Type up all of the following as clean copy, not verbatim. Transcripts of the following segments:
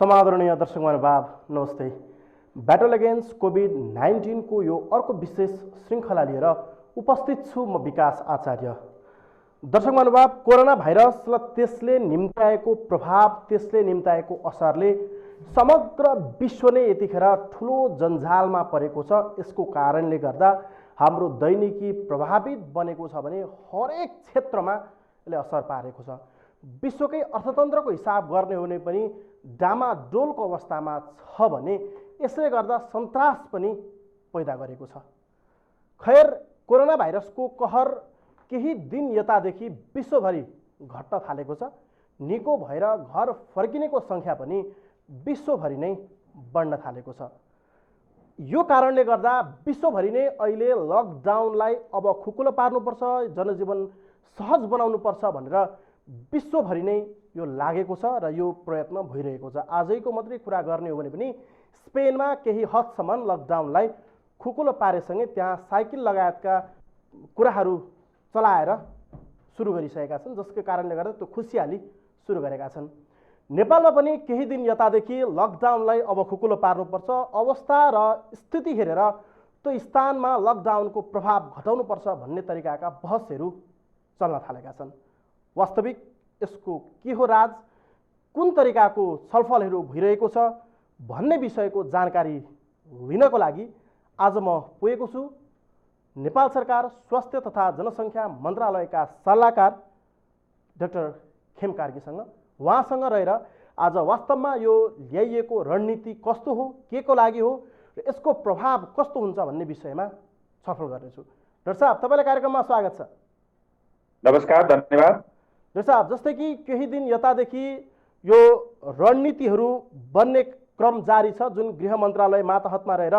समादरणीय दर्शक महानुभाव नमस्ते। ब्याटल अगेन्स्ट कोभिड-19 को यो अर्को विशेष श्रृङ्खला लिएर उपस्थित छु म विकास आचार्य। दर्शक महानुभाव, कोरोना भाइरस र त्यसले निम्त्याएको प्रभाव, त्यसले निम्त्याएको असरले समग्र विश्व नै यतिखेर ठुलो जन्जालमा परेको छ। यसको कारणले गर्दा हाम्रो दैनिकी प्रभावित बनेको छ भने हरेक क्षेत्रमा यसले असर पारेको छ। विश्वकै अर्थतन्त्रको हिसाब गर्ने हो भने पनि डामाडोलको अवस्थामा छ भने यसले गर्दा सन्तास पनि पैदा गरेको छ। खैर, कोरोना भाइरसको कहर केही दिन यतादेखि विश्वभरि घट्न थालेको छ। निको भएर घर फर्किनेको सङ्ख्या पनि विश्वभरि नै बढ्न थालेको छ। यो कारणले गर्दा विश्वभरि नै अहिले लकडाउनलाई अब खुकुलो पार्नुपर्छ, जनजीवन सहज बनाउनुपर्छ भनेर विश्वभरि नै यो लागेको छ र यो प्रयत्न भइरहेको छ। आजैको मात्रै कुरा गर्ने हो भने पनि स्पेनमा केही हदसम्म लकडाउनलाई खुकुलो पारेसँगै त्यहाँ साइकल लगायतका कुराहरू चलाएर सुरु गरिसकेका छन्, जसको कारणले गर्दा त्यो खुसियाली सुरु गरेका छन्। नेपालमा पनि केही दिन यतादेखि लकडाउनलाई अब खुकुलो पार्नुपर्छ, अवस्था र स्थिति हेरेर त्यो स्थानमा लकडाउनको प्रभाव घटाउनुपर्छ भन्ने तरिकाका बहसहरू चल्न थालेका छन्। वास्तविक यसको के हो राज, कुन तरिकाको छलफलहरू भइरहेको छ भन्ने विषयको जानकारी लिनको लागि आज म पुगेको छु नेपाल सरकार स्वास्थ्य तथा जनसङ्ख्या मन्त्रालयका सल्लाहकार डाक्टर खेम कार्कीसँग। उहाँसँग रहेर आज वास्तवमा यो ल्याइएको रणनीति कस्तो हो, के को लागि हो र यसको प्रभाव कस्तो हुन्छ भन्ने विषयमा छलफल गर्नेछु। डाक्टर साहब, तपाईँलाई कार्यक्रममा स्वागत छ। नमस्कार, धन्यवाद। डाक्टर साहब, जस्तै कि केही दिन यतादेखि यो रणनीतिहरू बन्ने क्रम जारी छ, जुन गृह मन्त्रालय मातहतमा रहेर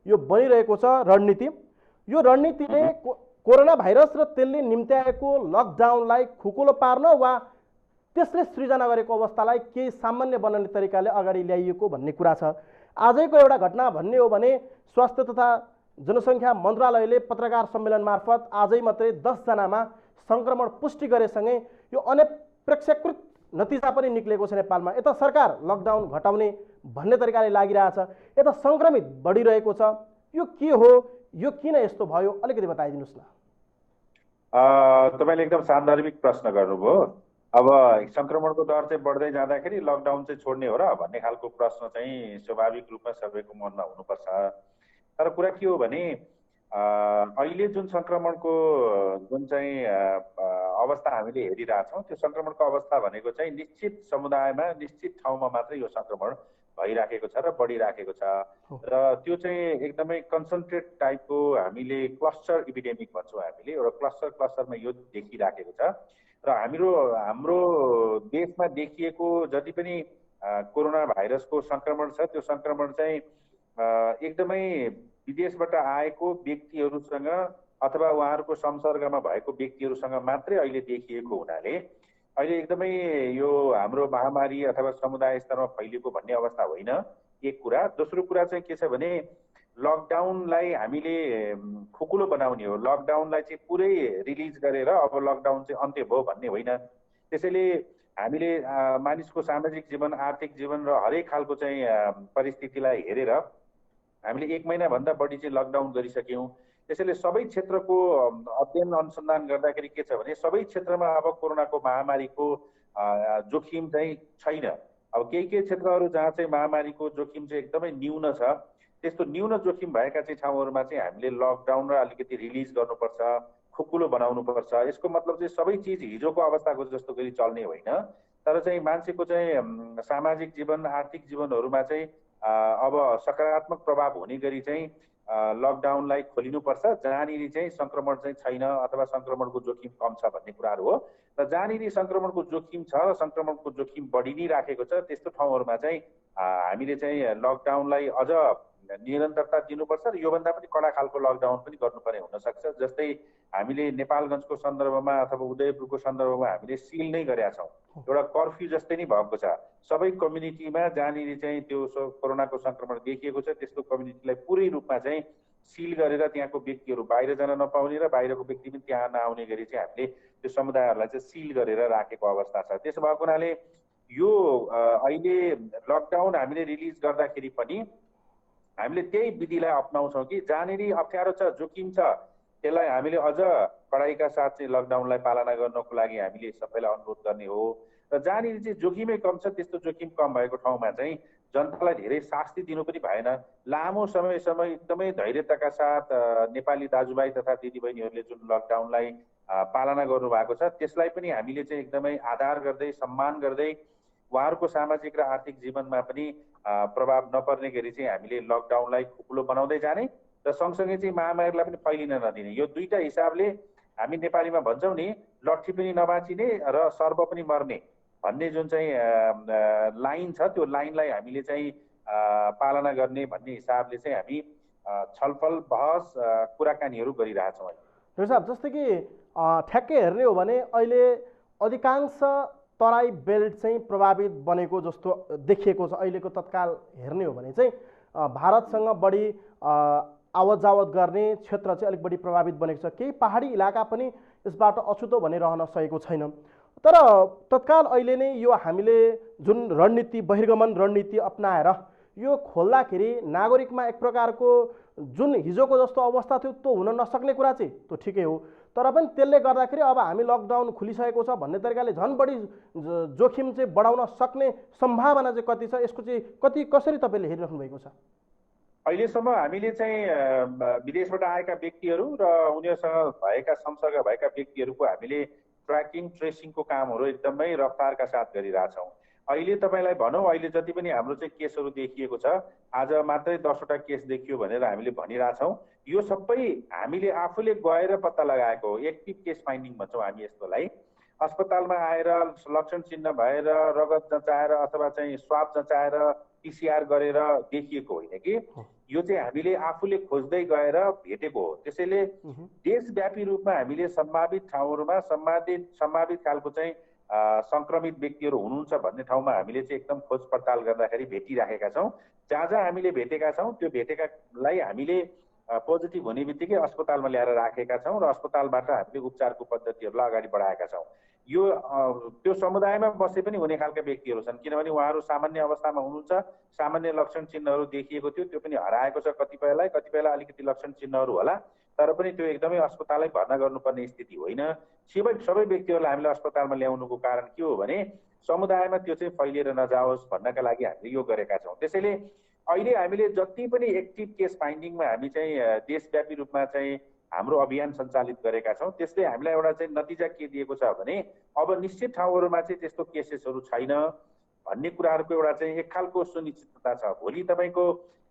यो बनिरहेको छ रणनीति। यो रणनीतिले कोरोना भाइरस र त्यसले निम्त्याएको लकडाउनलाई खुकुलो पार्न वा त्यसले सृजना गरेको अवस्थालाई केही सामान्य बनाउने तरिकाले अगाडि ल्याइएको भन्ने कुरा छ। आजैको एउटा घटना भन्ने हो भने स्वास्थ्य तथा जनसङ्ख्या मन्त्रालयले पत्रकार सम्मेलन मार्फत आजै मात्रै 10 जनामा सङ्क्रमण पुष्टि गरेसँगै यो अनपेक्षाकृत नतिजा पनि निक्लेको छ नेपालमा। यता सरकार लकडाउन घटाउने भन्ने तरिकाले लागिरहेछ, यता सङ्क्रमित बढिरहेको छ। यो के हो, यो किन यस्तो भयो, अलिकति बताइदिनुहोस् न। तपाईँले एकदम सान्दर्भिक प्रश्न गर्नुभयो। अब सङ्क्रमणको दर चाहिँ बढ्दै जाँदाखेरि लकडाउन चाहिँ छोड्ने हो र भन्ने खालको प्रश्न चाहिँ स्वाभाविक रूपमा सबैको मनमा हुनुपर्छ। तर कुरा के हो भने अहिले जुन सङ्क्रमणको जुन चाहिँ अवस्था हामीले हेरिरहेछौँ, त्यो सङ्क्रमणको अवस्था भनेको चाहिँ निश्चित समुदायमा निश्चित ठाउँमा मात्रै यो सङ्क्रमण भइराखेको छ र बढिराखेको छ। र त्यो चाहिँ एकदमै कन्सन्ट्रेट टाइपको हामीले क्लस्टर इपिडेमिक भन्छौँ। हामीले एउटा क्लस्टरमा यो देखिराखेको छ र हाम्रो देशमा देखिएको जति पनि कोरोना भाइरसको सङ्क्रमण छ, त्यो सङ्क्रमण चाहिँ एकदमै विदेशबाट आएको व्यक्तिहरूसँग अथवा उहाँहरूको संसर्गमा भएको व्यक्तिहरूसँग मात्रै अहिले देखिएको हुनाले अहिले एकदमै यो हाम्रो महामारी अथवा समुदाय स्तरमा फैलिएको भन्ने अवस्था होइन, एक कुरा। दोस्रो कुरा चाहिँ के छ भने लकडाउनलाई हामीले खुकुलो बनाउने हो, लकडाउनलाई चाहिँ पुरै रिलिज गरेर अब लकडाउन चाहिँ अन्त्य भयो भन्ने होइन। त्यसैले हामीले मानिसको सामाजिक जीवन, आर्थिक जीवन र हरेक खालको चाहिँ परिस्थितिलाई हेरेर हामीले 1 महिनाभन्दा बढी चाहिँ लकडाउन गरिसक्यौँ। त्यसैले सबै क्षेत्रको अध्ययन अनुसन्धान गर्दाखेरि के छ भने सबै क्षेत्रमा अब कोरोनाको महामारीको जोखिम चाहिँ छैन। अब केही क्षेत्रहरू जहाँ चाहिँ महामारीको जोखिम चाहिँ एकदमै न्यून छ, त्यस्तो न्यून जोखिम भएका चाहिँ ठाउँहरूमा चाहिँ हामीले लकडाउन र अलिकति रिलिज गर्नुपर्छ, खुकुलो बनाउनुपर्छ। यसको मतलब चाहिँ सबै चिज हिजोको अवस्थाको जस्तो गरी चल्ने होइन, तर चाहिँ मान्छेको चाहिँ सामाजिक जीवन, आर्थिक जीवनहरूमा चाहिँ अब सकारात्मक प्रभाव हुने गरी चाहिँ लकडाउनलाई खोलिनुपर्छ, जहाँनिर चाहिँ सङ्क्रमण चाहिँ छैन अथवा सङ्क्रमणको जोखिम कम छ भन्ने कुराहरू हो। र जहाँनिर सङ्क्रमणको जोखिम छ र सङ्क्रमणको जोखिम बढी नै राखेको छ, त्यस्तो ठाउँहरूमा चाहिँ हामीले चाहिँ लकडाउनलाई अझ निरन्तरता दिनुपर्छ र योभन्दा पनि कडा खालको लकडाउन पनि गर्नुपर्ने हुनसक्छ। जस्तै हामीले नेपालगञ्जको सन्दर्भमा अथवा उदयपुरको सन्दर्भमा हामीले सिल नै गरेका छौँ, एउटा कर्फ्यू जस्तै नै भएको छ। सबै कम्युनिटीमा जहाँनिर चाहिँ त्यो कोरोनाको सङ्क्रमण देखिएको छ त्यस्तो कम्युनिटीलाई पुरै रूपमा चाहिँ सिल गरेर त्यहाँको व्यक्तिहरू बाहिर जान नपाउने र बाहिरको व्यक्ति पनि त्यहाँ नआउने गरी चाहिँ हामीले त्यो समुदायहरूलाई चाहिँ सिल गरेर राखेको अवस्था छ। त्यसो भएको हुनाले यो अहिले लकडाउन हामीले रिलिज गर्दाखेरि पनि हामीले त्यही विधिलाई अप्नाउँछौँ कि जहाँनिर अप्ठ्यारो छ, जोखिम छ, त्यसलाई हामीले अझ कडाइका साथ चाहिँ लकडाउनलाई पालना गर्नको लागि हामीले सबैलाई अनुरोध गर्ने हो। र जहाँनिर चाहिँ जोखिमै कम छ, त्यस्तो जोखिम कम भएको ठाउँमा चाहिँ जनतालाई धेरै शास्ति दिनु पनि भएन। लामो समयसम्म एकदमै धैर्यताका साथ नेपाली दाजुभाइ तथा दिदीबहिनीहरूले जुन लकडाउनलाई पालना गर्नुभएको छ, त्यसलाई पनि हामीले चाहिँ एकदमै आधार गर्दै, सम्मान गर्दै उहाँहरूको सामाजिक र आर्थिक जीवनमा पनि प्रभाव नपर्ने गरी चाहिँ हामीले लकडाउनलाई खुकुलो बनाउँदै जाने र सँगसँगै चाहिँ महामारीलाई पनि फैलिन नदिने। यो दुईटा हिसाबले हामी नेपालीमा भन्छौँ नि, लट्ठी पनि नबाचिने र सर्प पनि मर्ने भन्ने जुन चाहिँ लाइन छ, त्यो लाइनलाई हामीले चाहिँ पालना गर्ने भन्ने हिसाबले चाहिँ हामी छलफल, बहस, कुराकानीहरू गरिरहेछौँ। डाक्टर साहब, जस्तै कि ठ्याक्कै हेर्ने हो भने अहिले अधिकांश तराई बेल्ट चाहिँ प्रभावित बनेको जस्तो देखिएको छ। अहिलेको तत्काल हेर्ने हो भने चाहिँ भारतसँग बढी आवत जावत गर्ने क्षेत्र चाहिँ अलिक बढी प्रभावित बनेको छ। केही पहाडी इलाका पनि यसबाट अछुतो भने रहन सकेको छैन। तर तत्काल अहिले नै यो हामीले जुन रणनीति, बहिर्गमन रणनीति अपनाएर यो खोल्दाखेरि नागरिकमा एक प्रकारको जुन हिजोको जस्तो अवस्था थियो त्यो हुन नसक्ने कुरा चाहिँ त्यो ठिकै हो, तर पनि त्यसले गर्दाखेरि अब हामी लकडाउन खुलिसकेको छ भन्ने तरिकाले झन् बढी जोखिम चाहिँ बढाउन सक्ने सम्भावना चाहिँ कति छ? यसको चाहिँ कसरी तपाईँले हेरिराख्नु भएको छ? अहिलेसम्म हामीले चाहिँ विदेशबाट आएका व्यक्तिहरू र उनीहरूसँग भएका संसर्ग भएका व्यक्तिहरूको हामीले ट्र्याकिङ, ट्रेसिङको कामहरू एकदमै रफ्तारका साथ गरिरहेछौँ। अहिले तपाईँलाई भनौँ, अहिले जति पनि हाम्रो चाहिँ केसहरू देखिएको छ, आज मात्रै 10वटा केस देखियो भनेर हामीले भनिरहेछौँ। यो सबै हामीले आफूले गएर पत्ता लगाएको हो। एक्टिभ केस फाइन्डिङ भन्छौँ हामी यसलाई। अस्पतालमा आएर लक्षण चिन्ह भएर रगत जँचाएर अथवा चाहिँ स्वाब जँचाएर पिसिआर गरेर देखिएको होइन कि यो चाहिँ हामीले आफूले खोज्दै गएर भेटेको हो। त्यसैले देशव्यापी रूपमा हामीले सम्भावित ठाउँहरूमा सम्भावित खालको चाहिँ संक्रमित व्यक्तिहरू हुनुहुन्छ भन्ने ठाउँमा हामीले चाहिँ एकदम खोज पडताल गर्दाखेरि भेटिराखेका छौँ। जहाँ जहाँ हामीले भेटेका छौँ त्यो भेटेकालाई हामीले पोजिटिभ हुने बित्तिकै अस्पतालमा ल्याएर राखेका छौँ र अस्पतालबाट हामीले उपचारको पद्धतिहरूलाई अगाडि बढाएका छौँ। यो त्यो समुदायमा बसे पनि हुने खालका व्यक्तिहरू छन्, किनभने उहाँहरू सामान्य अवस्थामा हुनुहुन्छ, सामान्य लक्षण चिन्हहरू देखिएको थियो, त्यो पनि हराएको छ कतिपयलाई अलिकति लक्षण चिन्हहरू होला, तर पनि त्यो एकदमै अस्पतालै भर्ना गर्नुपर्ने स्थिति होइन। सबै व्यक्तिहरूलाई हामीले अस्पतालमा ल्याउनुको कारण के हो भने समुदायमा त्यो चाहिँ फैलिएर नजाओस् भन्नका लागि हामीले यो गरेका छौँ। त्यसैले अहिले हामीले जति पनि एक्टिभ केस फाइन्डिङमा हामी चाहिँ देशव्यापी रूपमा चाहिँ हाम्रो अभियान सञ्चालित गरेका छौँ। त्यसले हामीलाई एउटा चाहिँ नतिजा के दिएको छ भने अब निश्चित ठाउँहरूमा चाहिँ त्यस्तो केसेसहरू छैन भन्ने कुराहरूको एउटा चाहिँ एक खालको सुनिश्चितता छ। भोलि तपाईँको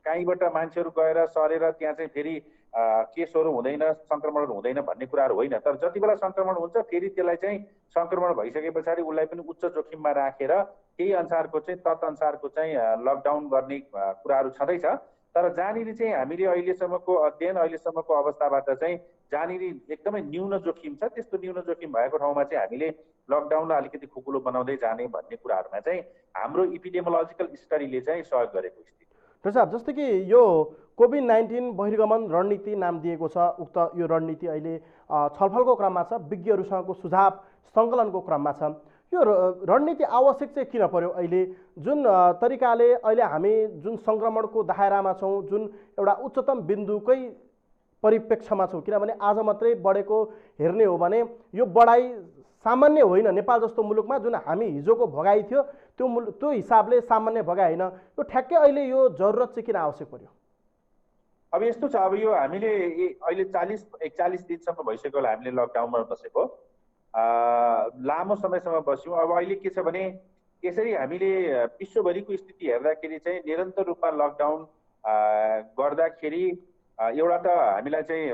कहीँबाट मान्छेहरू गएर सरेर त्यहाँ चाहिँ फेरि केसहरू हुँदैन, सङ्क्रमणहरू हुँदैन भन्ने कुराहरू होइन। तर जति बेला सङ्क्रमण हुन्छ फेरि त्यसलाई चाहिँ सङ्क्रमण भइसके पछाडि उसलाई पनि उच्च जोखिममा राखेर त्यही अनुसारको चाहिँ तत्अनुसारको चाहिँ लकडाउन गर्ने कुराहरू छँदैछ। तर जहाँनिर चाहिँ हामीले अहिलेसम्मको अध्ययन, अहिलेसम्मको अवस्थाबाट चाहिँ जहाँनिर एकदमै न्यून जोखिम छ, त्यस्तो न्यून जोखिम भएको ठाउँमा चाहिँ हामीले लकडाउनलाई अलिकति खुकुलो बनाउँदै जाने भन्ने कुराहरूमा चाहिँ हाम्रो इपिडेमोलोजिकल स्टडीले चाहिँ सहयोग गरेको स्थिति। डाक्टर साहब, जस्तै कि यो कोभिड-19 बहिर्गमन रणनीति नाम दिएको छ, उक्त यो रणनीति अहिले छलफलको क्रममा छ, विज्ञहरूसँगको सुझाव सङ्कलनको क्रममा छ। यो रणनीति आवश्यक चाहिँ किन पर्यो? अहिले जुन तरिकाले अहिले हामी जुन सङ्क्रमणको दायरामा छौँ, जुन एउटा उच्चतम बिन्दुकै परिप्रेक्ष्यमा छौँ, किनभने आज मात्रै बढेको हेर्ने हो भने यो बढाइ सामान्य होइन। नेपाल जस्तो मुलुकमा जुन हामी हिजोको भगाइ थियो त्यो हिसाबले सामान्य भगाइ होइन। यो ठ्याक्कै अहिले यो जरुरत चाहिँ किन आवश्यक पर्यो? अब यस्तो छ, अब यो हामीले अहिले 40-41 दिनसम्म भइसक्यो होला हामीले लकडाउनमा बसेको, लामो समयसम्म बस्यौँ। अब अहिले के छ भने यसरी हामीले विश्वभरिको स्थिति हेर्दाखेरि चाहिँ निरन्तर रूपमा लकडाउन गर्दाखेरि एउटा त हामीलाई चाहिँ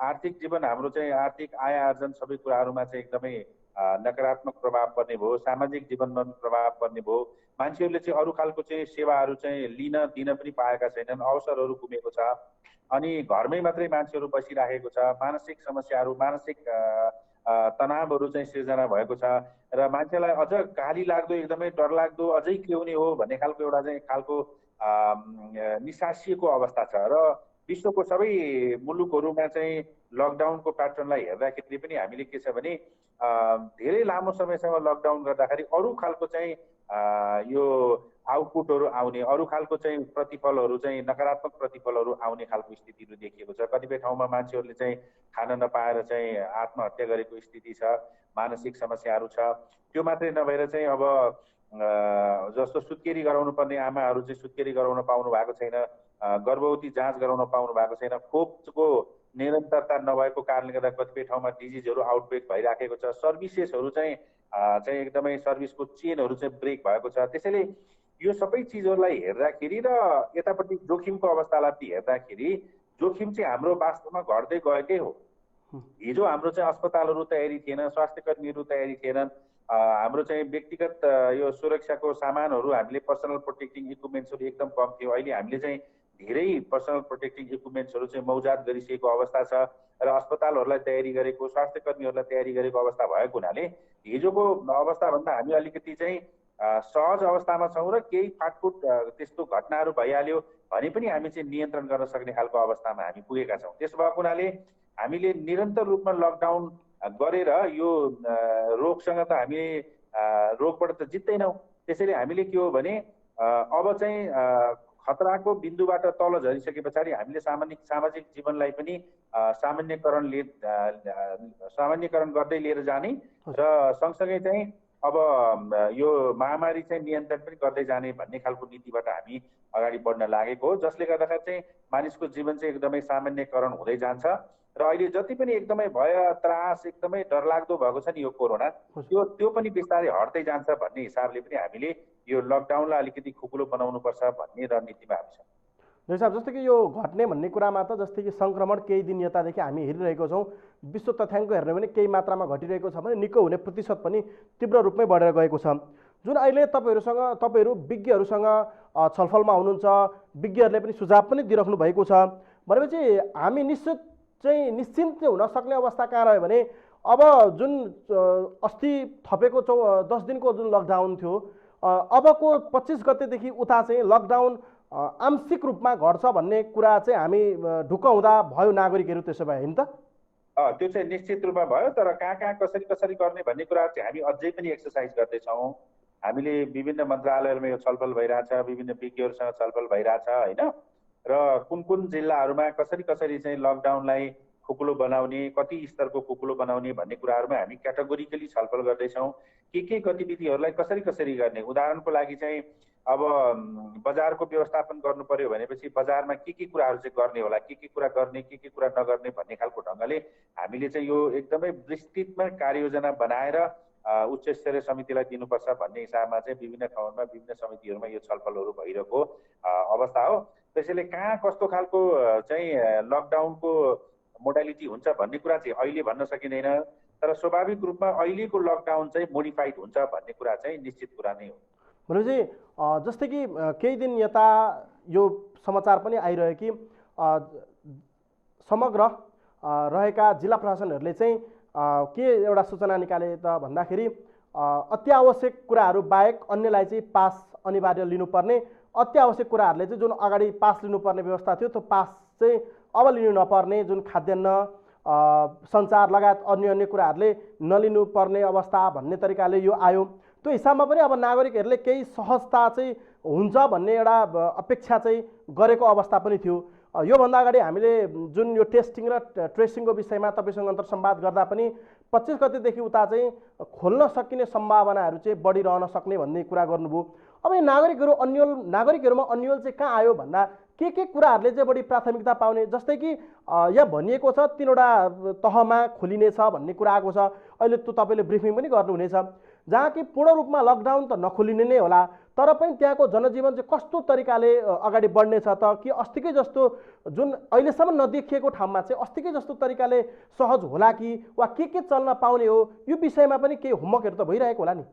आर्थिक जीवन, हाम्रो चाहिँ आर्थिक आय आर्जन सबै कुराहरूमा चाहिँ एकदमै नकारात्मक प्रभाव पर्ने भयो, सामाजिक जीवनमा पनि प्रभाव पर्ने भयो। मान्छेहरूले चाहिँ अरू खालको चाहिँ सेवाहरू चाहिँ दिन पनि पाएका छैनन्, अवसरहरू गुमेको छ। अनि घरमै मात्रै मान्छेहरू बसिराखेको छ, मानसिक समस्याहरू, मानसिक तनावहरू चाहिँ सिर्जना भएको छ र मान्छेलाई अझ गाली लाग्दो, एकदमै डरलाग्दो, अझै के हुने हो भन्ने खालको एउटा चाहिँ खालको निसासिएको अवस्था छ। र विश्वको सबै मुलुकहरूमा चाहिँ लकडाउनको प्याटर्नलाई हेर्दाखेरि पनि हामीले के छ भने धेरै लामो समयसम्म लकडाउन गर्दाखेरि अरू खालको चाहिँ यो आउटपुटहरू आउने, अरू खालको चाहिँ प्रतिफलहरू चाहिँ नकारात्मक प्रतिफलहरू आउने खालको स्थितिहरू देखिएको छ। कतिपय ठाउँमा मान्छेहरूले चाहिँ खान नपाएर चाहिँ आत्महत्या गरेको स्थिति छ, मानसिक समस्याहरू छ। त्यो मात्रै नभएर चाहिँ अब जस्तो सुत्केरी गराउनु पर्ने आमाहरू चाहिँ सुत्केरी गराउन पाउनु भएको छैन, गर्भवती जाँच गराउन पाउनु भएको छैन, खोपको निरन्तरता नभएको कारणले गर्दा कतिपय ठाउँमा डिजिजहरू आउटब्रेक भइराखेको छ, सर्भिसेसहरू चाहिँ एकदमै सर्भिसको चेनहरू चाहिँ ब्रेक भएको छ। त्यसैले यो सबै चिजहरूलाई हेर्दाखेरि र यतापट्टि जोखिमको अवस्थालाई हेर्दाखेरि जोखिम चाहिँ हाम्रो वास्तवमा घट्दै गएकै हो। हिजो हाम्रो चाहिँ अस्पतालहरू तयारी थिएन, स्वास्थ्य कर्मीहरू तयारी थिएनन्, हाम्रो चाहिँ व्यक्तिगत यो सुरक्षाको सामानहरू हामीले पर्सनल प्रोटेक्टिङ इक्विपमेन्ट्सहरू एकदम कम थियो। अहिले हामीले चाहिँ धेरै पर्सनल प्रोटेक्टिङ इक्विपमेन्ट्सहरू चाहिँ मौजात गरिसकेको अवस्था छ र अस्पतालहरूलाई तयारी गरेको, स्वास्थ्य कर्मीहरूलाई तयारी गरेको अवस्था भएको हुनाले हिजोको अवस्थाभन्दा हामी अलिकति चाहिँ सहज अवस्थामा छौँ र केही फाटफुट त्यस्तो घटनाहरू भइहाल्यो भने पनि हामी चाहिँ नियन्त्रण गर्न सक्ने खालको अवस्थामा हामी पुगेका छौँ। त्यसो भएको हुनाले हामीले निरन्तर रूपमा लकडाउन गरेर यो रोगसँग त हामी रोगबाट त जित्दैनौँ। त्यसैले हामीले के हो भने अब चाहिँ खतराको बिन्दुबाट तल झरिसके पछाडि हामीले सामाजिक जीवनलाई पनि सामान्यकरण गर्दै लिएर जाने र सँगसँगै चाहिँ अब यो महामारी चाहिँ नियन्त्रण पनि गर्दै जाने भन्ने खालको नीतिबाट हामी अगाडि बढ्न लागेको हो, जसले गर्दाखेरि चाहिँ मानिसको जीवन चाहिँ एकदमै सामान्यकरण हुँदै जान्छ र अहिले जति पनि एकदमै भय त्रास एकदमै डरलाग्दो भएको छ नि यो कोरोना, त्यो पनि बिस्तारै हट्दै जान्छ भन्ने हिसाबले पनि हामीले यो लकडाउनलाई अलिकति खुकुलो बनाउनुपर्छ भन्ने रणनीतिमा हामी छौँ। जय साहब, जस्तो कि यो घट्ने भन्ने कुरामा त जस्तै कि सङ्क्रमण केही दिन यतादेखि हामी हेरिरहेको छौँ, विश्व तथ्याङ्क हेर्ने भने केही मात्रामा घटिरहेको छ भने निको हुने प्रतिशत पनि तीव्र रूपमै बढेर गएको छ। जुन अहिले तपाईँहरू विज्ञहरूसँग छलफलमा हुनुहुन्छ, विज्ञहरूले पनि सुझाव पनि दिइराख्नु भएको छ भनेपछि हामी निश्चिन्त हुन सक्ने अवस्था कहाँ रह्यो भने अब जुन अस्ति थपेको 10 दिनको जुन लकडाउन थियो, अबको 25 गतेदेखि उता चाहिँ लकडाउन आंशिक रूपमा घट्छ भन्ने कुरा चाहिँ हामी ढुक्क हुँदा भयो नागरिकहरू, त्यसो भए होइन त? त्यो चाहिँ निश्चित रूपमा भयो, तर कहाँ कसरी गर्ने भन्ने कुरा चाहिँ हामी अझै पनि एक्सर्साइज गर्दैछौँ। हामीले विभिन्न मन्त्रालयहरूमा यो छलफल भइरहेछ, विभिन्न विज्ञहरूसँग छलफल भइरहेछ होइन, र कुन जिल्लाहरूमा कसरी चाहिँ लकडाउनलाई खुकुलो बनाउने, कति स्तरको खुकुलो बनाउने भन्ने कुराहरूमा हामी क्याटेगोरिकली छलफल गर्दैछौँ। के गतिविधिहरूलाई कसरी गर्ने, उदाहरणको लागि चाहिँ अब बजारको व्यवस्थापन गर्नु पर्यो भनेपछि बजारमा के कुराहरू चाहिँ गर्ने होला, के कुरा गर्ने के कुरा नगर्ने भन्ने खालको ढङ्गले हामीले चाहिँ यो एकदमै विस्तृतमा कार्ययोजना बनाएर उच्च स्तरीय समितिलाई दिनुपर्छ भन्ने हिसाबमा चाहिँ विभिन्न ठाउँमा विभिन्न समितिहरूमा यो छलफलहरू भइरहेको अवस्था हो। त्यसैले कहाँ कस्तो खालको चाहिँ लकडाउनको मोडालिटी हुन्छ भन्ने कुरा चाहिँ अहिले भन्न सकिँदैन, तर स्वाभाविक रूपमा अहिलेको लकडाउन चाहिँ मोडिफाइड हुन्छ भन्ने कुरा चाहिँ निश्चित कुरा नै हो। भनेपछि जस्तै कि केही दिन यता यो समाचार पनि आइरह्यो कि समग्र रहेका जिल्ला प्रशासनहरूले चाहिँ के एउटा सूचना निकाले त भन्दाखेरि अत्यावश्यक कुराहरू बाहेक अन्यलाई चाहिँ पास अनिवार्य लिनुपर्ने, अत्यावश्यक कुराहरूले चाहिँ जुन अगाडि पास लिनुपर्ने व्यवस्था थियो त्यो पास चाहिँ अब लिनु नपर्ने, जुन खाद्यान्न सञ्चार लगायत अन्य कुराहरूले नलिनुपर्ने अवस्था भन्ने तरिकाले यो आयो। त्यो हिसाबमा पनि अब नागरिकहरूले केही सहजता चाहिँ हुन्छ भन्ने एउटा अपेक्षा चाहिँ गरेको अवस्था पनि थियो। योभन्दा अगाडि हामीले जुन यो टेस्टिङ र ट्रेसिङको विषयमा तपाईँसँग अन्तर्संवाद गर्दा पनि 25 गतेदेखि उता चाहिँ खोल्न सकिने सम्भावनाहरू चाहिँ बढिरहन सक्ने भन्ने कुरा गर्नुभयो। अब यो नागरिकहरूमा अन्यल चाहिँ कहाँ आयो भन्दा के कुराहरूले चाहिँ बढी प्राथमिकता पाउने, जस्तै कि यहाँ भनिएको छ 3वटा तहमा खोलिनेछ भन्ने कुरा आएको छ। अहिले त्यो तपाईँले ब्रिफिङ पनि गर्नुहुनेछ, जहाँ कि पूर्ण रूपमा लकडाउन त नखोलिने नै होला, तर पनि त्यहाँको जनजीवन चाहिँ कस्तो तरिकाले अगाडि बढ्नेछ त, कि अस्तिकै जस्तो जुन अहिलेसम्म नदेखिएको ठाउँमा चाहिँ अस्तिकै जस्तो तरिकाले सहज होला कि वा के चल्न पाउने हो, यो विषयमा पनि केही होमवर्कहरू त भइरहेको होला नि?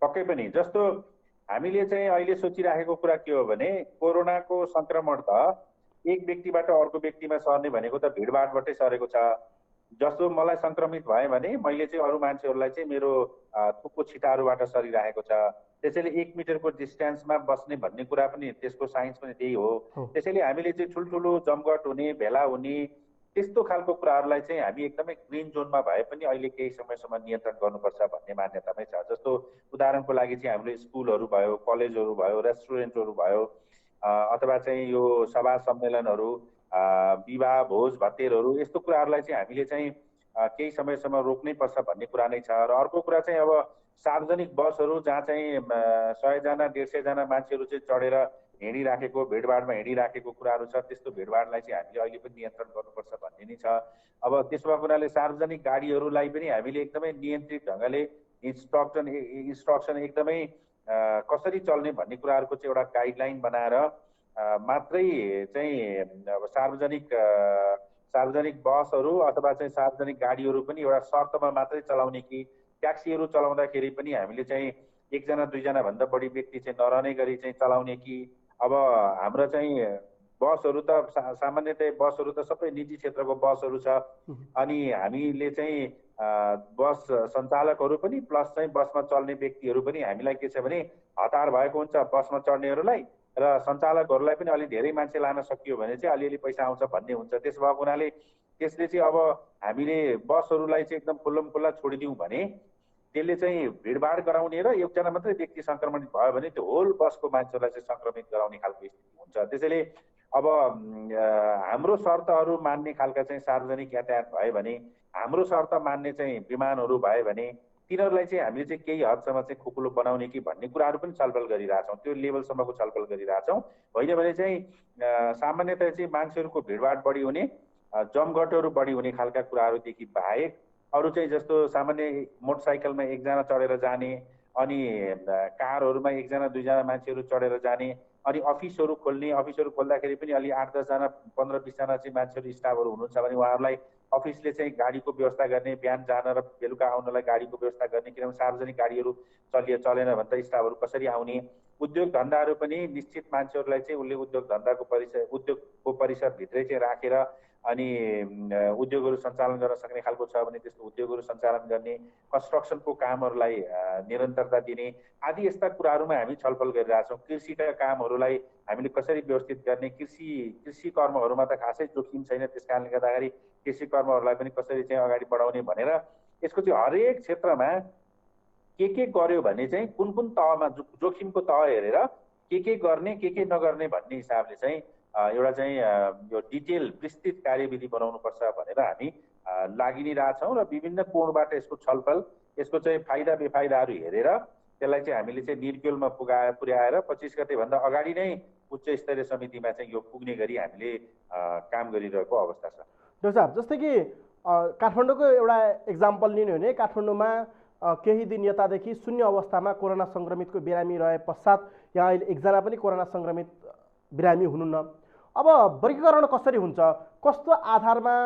पक्कै पनि। जस्तो हामीले चाहिँ अहिले सोचिराखेको कुरा के हो भने कोरोनाको सङ्क्रमण त एक व्यक्तिबाट अर्को व्यक्तिमा सर्ने भनेको त भिडभाडबाटै सरेको छ। जस्तो मलाई सङ्क्रमित भएँ भने मैले चाहिँ अरू मान्छेहरूलाई चाहिँ मेरो थुप्रो छिटाहरूबाट सरिरहेको छ। त्यसैले 1 मिटरको डिस्टेन्समा बस्ने भन्ने कुरा पनि त्यसको साइन्स पनि त्यही हो। त्यसैले हामीले चाहिँ ठुल्ठुलो जमघट हुने, भेला हुने त्यस्तो खालको कुराहरूलाई चाहिँ हामी एकदमै ग्रिन जोनमा भए पनि अहिले केही समयसम्म नियन्त्रण गर्नुपर्छ भन्ने मान्यतामै छ। जस्तो उदाहरणको लागि चाहिँ हामीले स्कुलहरू भयो, कलेजहरू भयो, रेस्टुरेन्टहरू भयो, अथवा चाहिँ यो सभा सम्मेलनहरू, विवाह भोज भतेरहरू, यस्तो कुराहरूलाई चाहिँ हामीले चाहिँ केही समयसम्म रोक्नै पर्छ भन्ने कुरा नै छ। र अर्को कुरा चाहिँ अब सार्वजनिक बसहरू जहाँ चाहिँ 100जना 150जना मान्छेहरू चाहिँ चढेर हिँडिराखेको, भिडभाडमा हिँडिराखेको कुराहरू छ, त्यस्तो भिडभाडलाई चाहिँ हामीले अहिले पनि नियन्त्रण गर्नुपर्छ भन्ने नै छ। अब त्यसो भएको हुनाले सार्वजनिक गाडीहरूलाई पनि हामीले एकदमै नियन्त्रित ढङ्गले इन्स्ट्रक्सन एकदमै कसरी चल्ने भन्ने कुराहरूको चाहिँ एउटा गाइडलाइन बनाएर मात्रै चाहिँ अब सार्वजनिक बसहरू अथवा चाहिँ सार्वजनिक गाडीहरू पनि एउटा शर्तमा मात्रै चलाउने कि ट्याक्सीहरू चलाउँदाखेरि पनि हामीले चाहिँ 1जना 2जना भन्दा बढी व्यक्ति चाहिँ नरहने गरी चाहिँ चलाउने कि अब हाम्रो चाहिँ बसहरू त सामान्यतया बसहरू त सबै निजी क्षेत्रको बसहरू छ। अनि हामीले चाहिँ बस सञ्चालकहरू पनि प्लस चाहिँ बसमा चल्ने व्यक्तिहरू पनि हामीलाई के छ भने हतार भएको हुन्छ बसमा चढ्नेहरूलाई, र सञ्चालकहरूलाई पनि अलि धेरै मान्छे लान सकियो भने चाहिँ अलिअलि पैसा आउँछ भन्ने हुन्छ। त्यसो भएको हुनाले त्यसले चाहिँ अब हामीले बसहरूलाई चाहिँ एकदम खुल्लम खुल्ला छोडिदिउँ भने त्यसले चाहिँ भिडभाड गराउने र एकजना मात्रै व्यक्ति सङ्क्रमित भयो भने त्यो होल बसको मान्छेहरूलाई चाहिँ सङ्क्रमित गराउने खालको स्थिति हुन्छ। त्यसैले अब हाम्रो शर्तहरू मान्ने खालका चाहिँ सार्वजनिक यातायात भयो भने, हाम्रो शर्त मान्ने चाहिँ विमानहरू भयो भने तिनीहरूलाई चाहिँ हामीले चाहिँ केही हदसम्म चाहिँ खुकुलो बनाउने कि भन्ने कुराहरू पनि छलफल गरिरहेछौँ। त्यो लेभलसम्मको छलफल गरिरहेछौँ। होइन भने चाहिँ सामान्यतया चाहिँ मान्छेहरूको भिडभाड बढी हुने, जमघटहरू बढी हुने खालका कुराहरूदेखि बाहेक अरू चाहिँ जस्तो सामान्य मोटरसाइकलमा 1जना चढेर जाने, अनि कारहरूमा 1जना 2जना मान्छेहरू चढेर जाने, अनि अफिसहरू खोल्ने, अफिसहरू खोल्दाखेरि पनि अलि 8-10जना 15-20जना चाहिँ मान्छेहरू स्टाफहरू हुनुहुन्छ भने उहाँहरूलाई अफिसले चाहिँ गाडीको व्यवस्था गर्ने, बिहान जान र बेलुका आउनलाई गाडीको व्यवस्था गर्ने, किनभने सार्वजनिक गाडीहरू चलेन भने त स्टाफहरू कसरी आउने। उद्योग धन्दाहरू पनि निश्चित मान्छेहरूलाई चाहिँ उसले उद्योगको परिसरभित्रै चाहिँ राखेर अनि उद्योगहरू सञ्चालन गर्न सक्ने खालको छ भने त्यस्तो उद्योगहरू सञ्चालन गर्ने, कन्स्ट्रक्सनको कामहरूलाई निरन्तरता दिने आदि यस्ता कुराहरूमा हामी छलफल गरिरहेछौँ। कृषिका कामहरूलाई हामीले कसरी व्यवस्थित गर्ने, कृषि कर्महरूमा त खासै जोखिम छैन, त्यस कारणले गर्दाखेरि कृषि कर्महरूलाई पनि कसरी चाहिँ अगाडि बढाउने भनेर यसको चाहिँ हरेक क्षेत्रमा के गर्यो भने चाहिँ कुन कुन तहमा जोखिमको तह हेरेर के गर्ने के नगर्ने भन्ने हिसाबले चाहिँ एउटा चाहिँ यो डिटेल विस्तृत कार्यविधि बनाउनुपर्छ भनेर हामी लागि नै रहेछौँ र विभिन्न कोणबाट यसको छलफल, यसको चाहिँ फाइदा बेफाइदाहरू हेरेर त्यसलाई चाहिँ हामीले चाहिँ निर्गोलमा पुर्याएर 25 गतेभन्दा अगाडि नै उच्च स्तरीय समितिमा चाहिँ यो पुग्ने गरी हामीले काम गरिरहेको अवस्था छ। डाक्टर साहब, जस्तै कि काठमाडौँको एउटा इक्जाम्पल लिने हो भने काठमाडौँमा केही दिन यतादेखि शून्य अवस्थामा कोरोना सङ्क्रमितको बिरामी रहे पश्चात यहाँ अहिले 1जना पनि कोरोना सङ्क्रमित बिरामी हुनुहुन्न। अब वर्गीकरण कसरी हुन्छ, कस्तो आधारमा,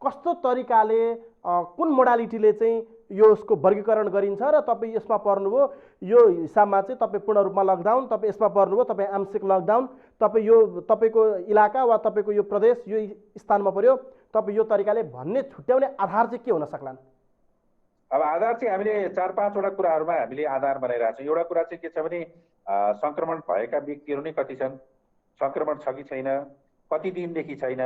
कस्तो तरिकाले, कुन मोडालिटीले चाहिँ यो उसको वर्गीकरण गरिन्छ र तपाईँ यसमा पर्नुभयो यो हिसाबमा चाहिँ तपाईँ पूर्ण रूपमा लकडाउन, तपाईँ यसमा पर्नुभयो तपाईँ आंशिक लकडाउन, तपाईँ यो तपाईँको इलाका वा तपाईँको यो प्रदेश यो स्थानमा पर्यो तपाईँ यो तरिकाले भन्ने छुट्याउने आधार चाहिँ के हुन सक्लान्? अब आधार चाहिँ हामीले 4-5वटा कुराहरूमा हामीले आधार बनाइरहेको छौँ। एउटा कुरा चाहिँ के छ भने सङ्क्रमण भएका व्यक्तिहरू नै कति छन्, सङ्क्रमण छ कि छैन, कति दिनदेखि छैन।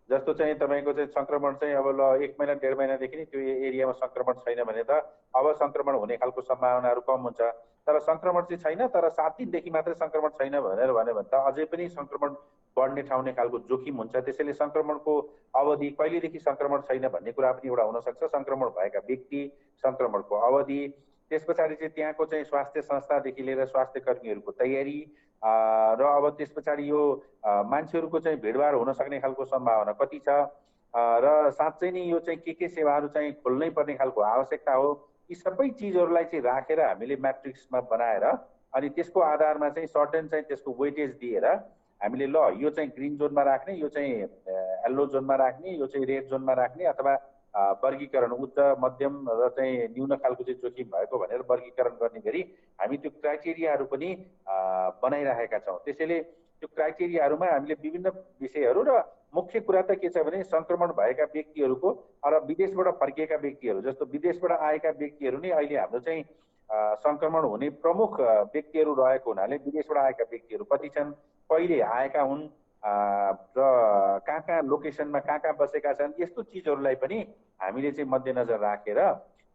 जस्तो चाहिँ तपाईँको चाहिँ सङ्क्रमण चाहिँ अब ल 1 महिना 1.5 महिनादेखि नै त्यो एरियामा सङ्क्रमण छैन भने त अब सङ्क्रमण हुने खालको सम्भावनाहरू कम हुन्छ। तर सङ्क्रमण चाहिँ छैन तर 7 दिनदेखि मात्रै सङ्क्रमण छैन भनेर भन्यो भने त अझै पनि सङ्क्रमण बढ्ने ठाउने खालको जोखिम हुन्छ। त्यसैले सङ्क्रमणको अवधि कहिलेदेखि सङ्क्रमण छैन भन्ने कुरा पनि एउटा हुनसक्छ। सङ्क्रमण भएका व्यक्ति, सङ्क्रमणको अवधि, त्यस पछाडि चाहिँ त्यहाँको चाहिँ स्वास्थ्य संस्थादेखि लिएर स्वास्थ्य कर्मीहरूको तयारी र अब त्यस पछाडि यो मान्छेहरूको चाहिँ भिडभाड हुन सक्ने खालको सम्भावना कति छ र साँच्चै नै यो चाहिँ के सेवाहरू चाहिँ खोल्नै पर्ने खालको आवश्यकता हो। यी सबै चिजहरूलाई चाहिँ राखेर हामीले म्याट्रिक्समा बनाएर अनि त्यसको आधारमा चाहिँ सर्टेन चाहिँ त्यसको वेटेज दिएर हामीले ल यो चाहिँ ग्रिन जोनमा राख्ने, यो चाहिँ येल्लो जोनमा राख्ने, यो चाहिँ रेड जोनमा राख्ने अथवा वर्गीकरण उच्च मध्यम र चाहिँ न्यून खालको चाहिँ जोखिम भएको भनेर वर्गीकरण गर्ने गरी हामी त्यो क्राइटेरियाहरू पनि बनाइरहेका छौँ। त्यसैले त्यो क्राइटेरियाहरूमा हामीले विभिन्न विषयहरू र मुख्य कुरा त के छ भने सङ्क्रमण भएका व्यक्तिहरूको र विदेशबाट फर्किएका व्यक्तिहरू, जस्तो विदेशबाट आएका व्यक्तिहरू नै अहिले हाम्रो चाहिँ सङ्क्रमण हुने प्रमुख व्यक्तिहरू रहेको हुनाले विदेशबाट आएका व्यक्तिहरू कति छन्, कहिले आएका हुन्, र कहाँ कहाँ लोकेसनमा कहाँ कहाँ बसेका छन्, यस्तो चिजहरूलाई पनि हामीले चाहिँ मध्यनजर राखेर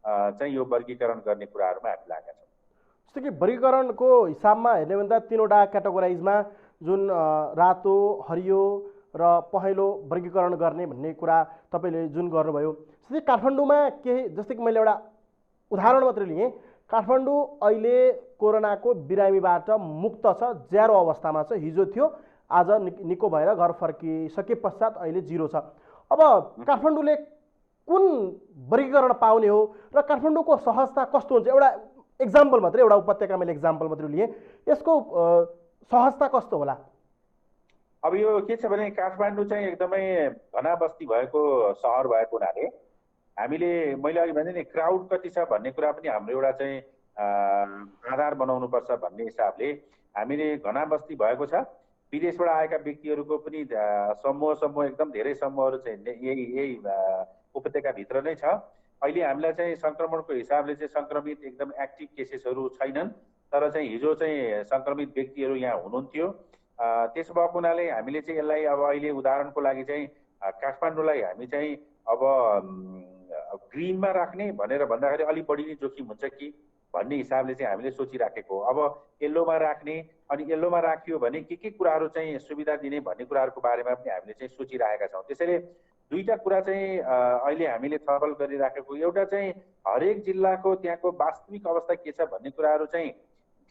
चाहिँ यो वर्गीकरण गर्ने कुराहरूमा हामी लागेका छौँ। जस्तो कि वर्गीकरणको हिसाबमा हेर्ने भने त तीनवटा क्याटेगोराइजमा जुन रातो, हरियो र पहेँलो वर्गीकरण गर्ने भन्ने कुरा तपाईँले जुन गर्नुभयो, जस्तै काठमाडौँमा केही, जस्तै कि मैले एउटा उदाहरण मात्रै लिएँ, काठमाडौँ अहिले कोरोनाको बिरामीबाट मुक्त छ, ज्यारो अवस्थामा छ। हिजो थियो, आज निको भएर घर फर्किसके पश्चात अहिले 0 छ। अब काठमाडौँले कुन वर्गीकरण पाउने हो र काठमाडौँको सहजता कस्तो हुन्छ? एउटा एक्जाम्पल मात्रै, एउटा उपत्यका मैले एक्जाम्पल मात्रै लिएँ, यसको सहजता कस्तो होला? अब यो के छ भने काठमाडौँ चाहिँ एकदमै घना बस्ती भएको सहर भएको हुनाले हामीले, मैले अघि भने नि क्राउड कति छ भन्ने कुरा पनि हाम्रो एउटा चाहिँ आधार बनाउनुपर्छ भन्ने हिसाबले हामीले घना बस्ती भएको छ। विदेशबाट आएका व्यक्तिहरूको पनि समूह एकदम धेरै समूहहरू चाहिँ यही उपत्यकाभित्र नै छ। अहिले हामीलाई चाहिँ सङ्क्रमणको हिसाबले चाहिँ सङ्क्रमित एकदम एक्टिभ केसेसहरू छैनन्, तर चाहिँ हिजो चाहिँ सङ्क्रमित व्यक्तिहरू यहाँ हुनुहुन्थ्यो। त्यसो भएको हुनाले हामीले चाहिँ यसलाई अब अहिले उदाहरणको लागि चाहिँ काठमाडौँलाई हामी चाहिँ अब ग्रिनमा राख्ने भनेर भन्दाखेरि अलिक बढी नै जोखिम हुन्छ कि भन्ने हिसाबले चाहिँ हामीले सोचिराखेको। अब येल्लोमा राख्ने, अनि येल्लोमा राखियो भने के कुराहरू चाहिँ सुविधा दिने भन्ने कुराहरूको बारेमा पनि हामीले चाहिँ सोचिराखेका छौँ। त्यसैले दुईटा कुरा चाहिँ अहिले हामीले छलफल गरिराखेको। एउटा चाहिँ हरेक जिल्लाको त्यहाँको वास्तविक अवस्था के छ भन्ने कुराहरू चाहिँ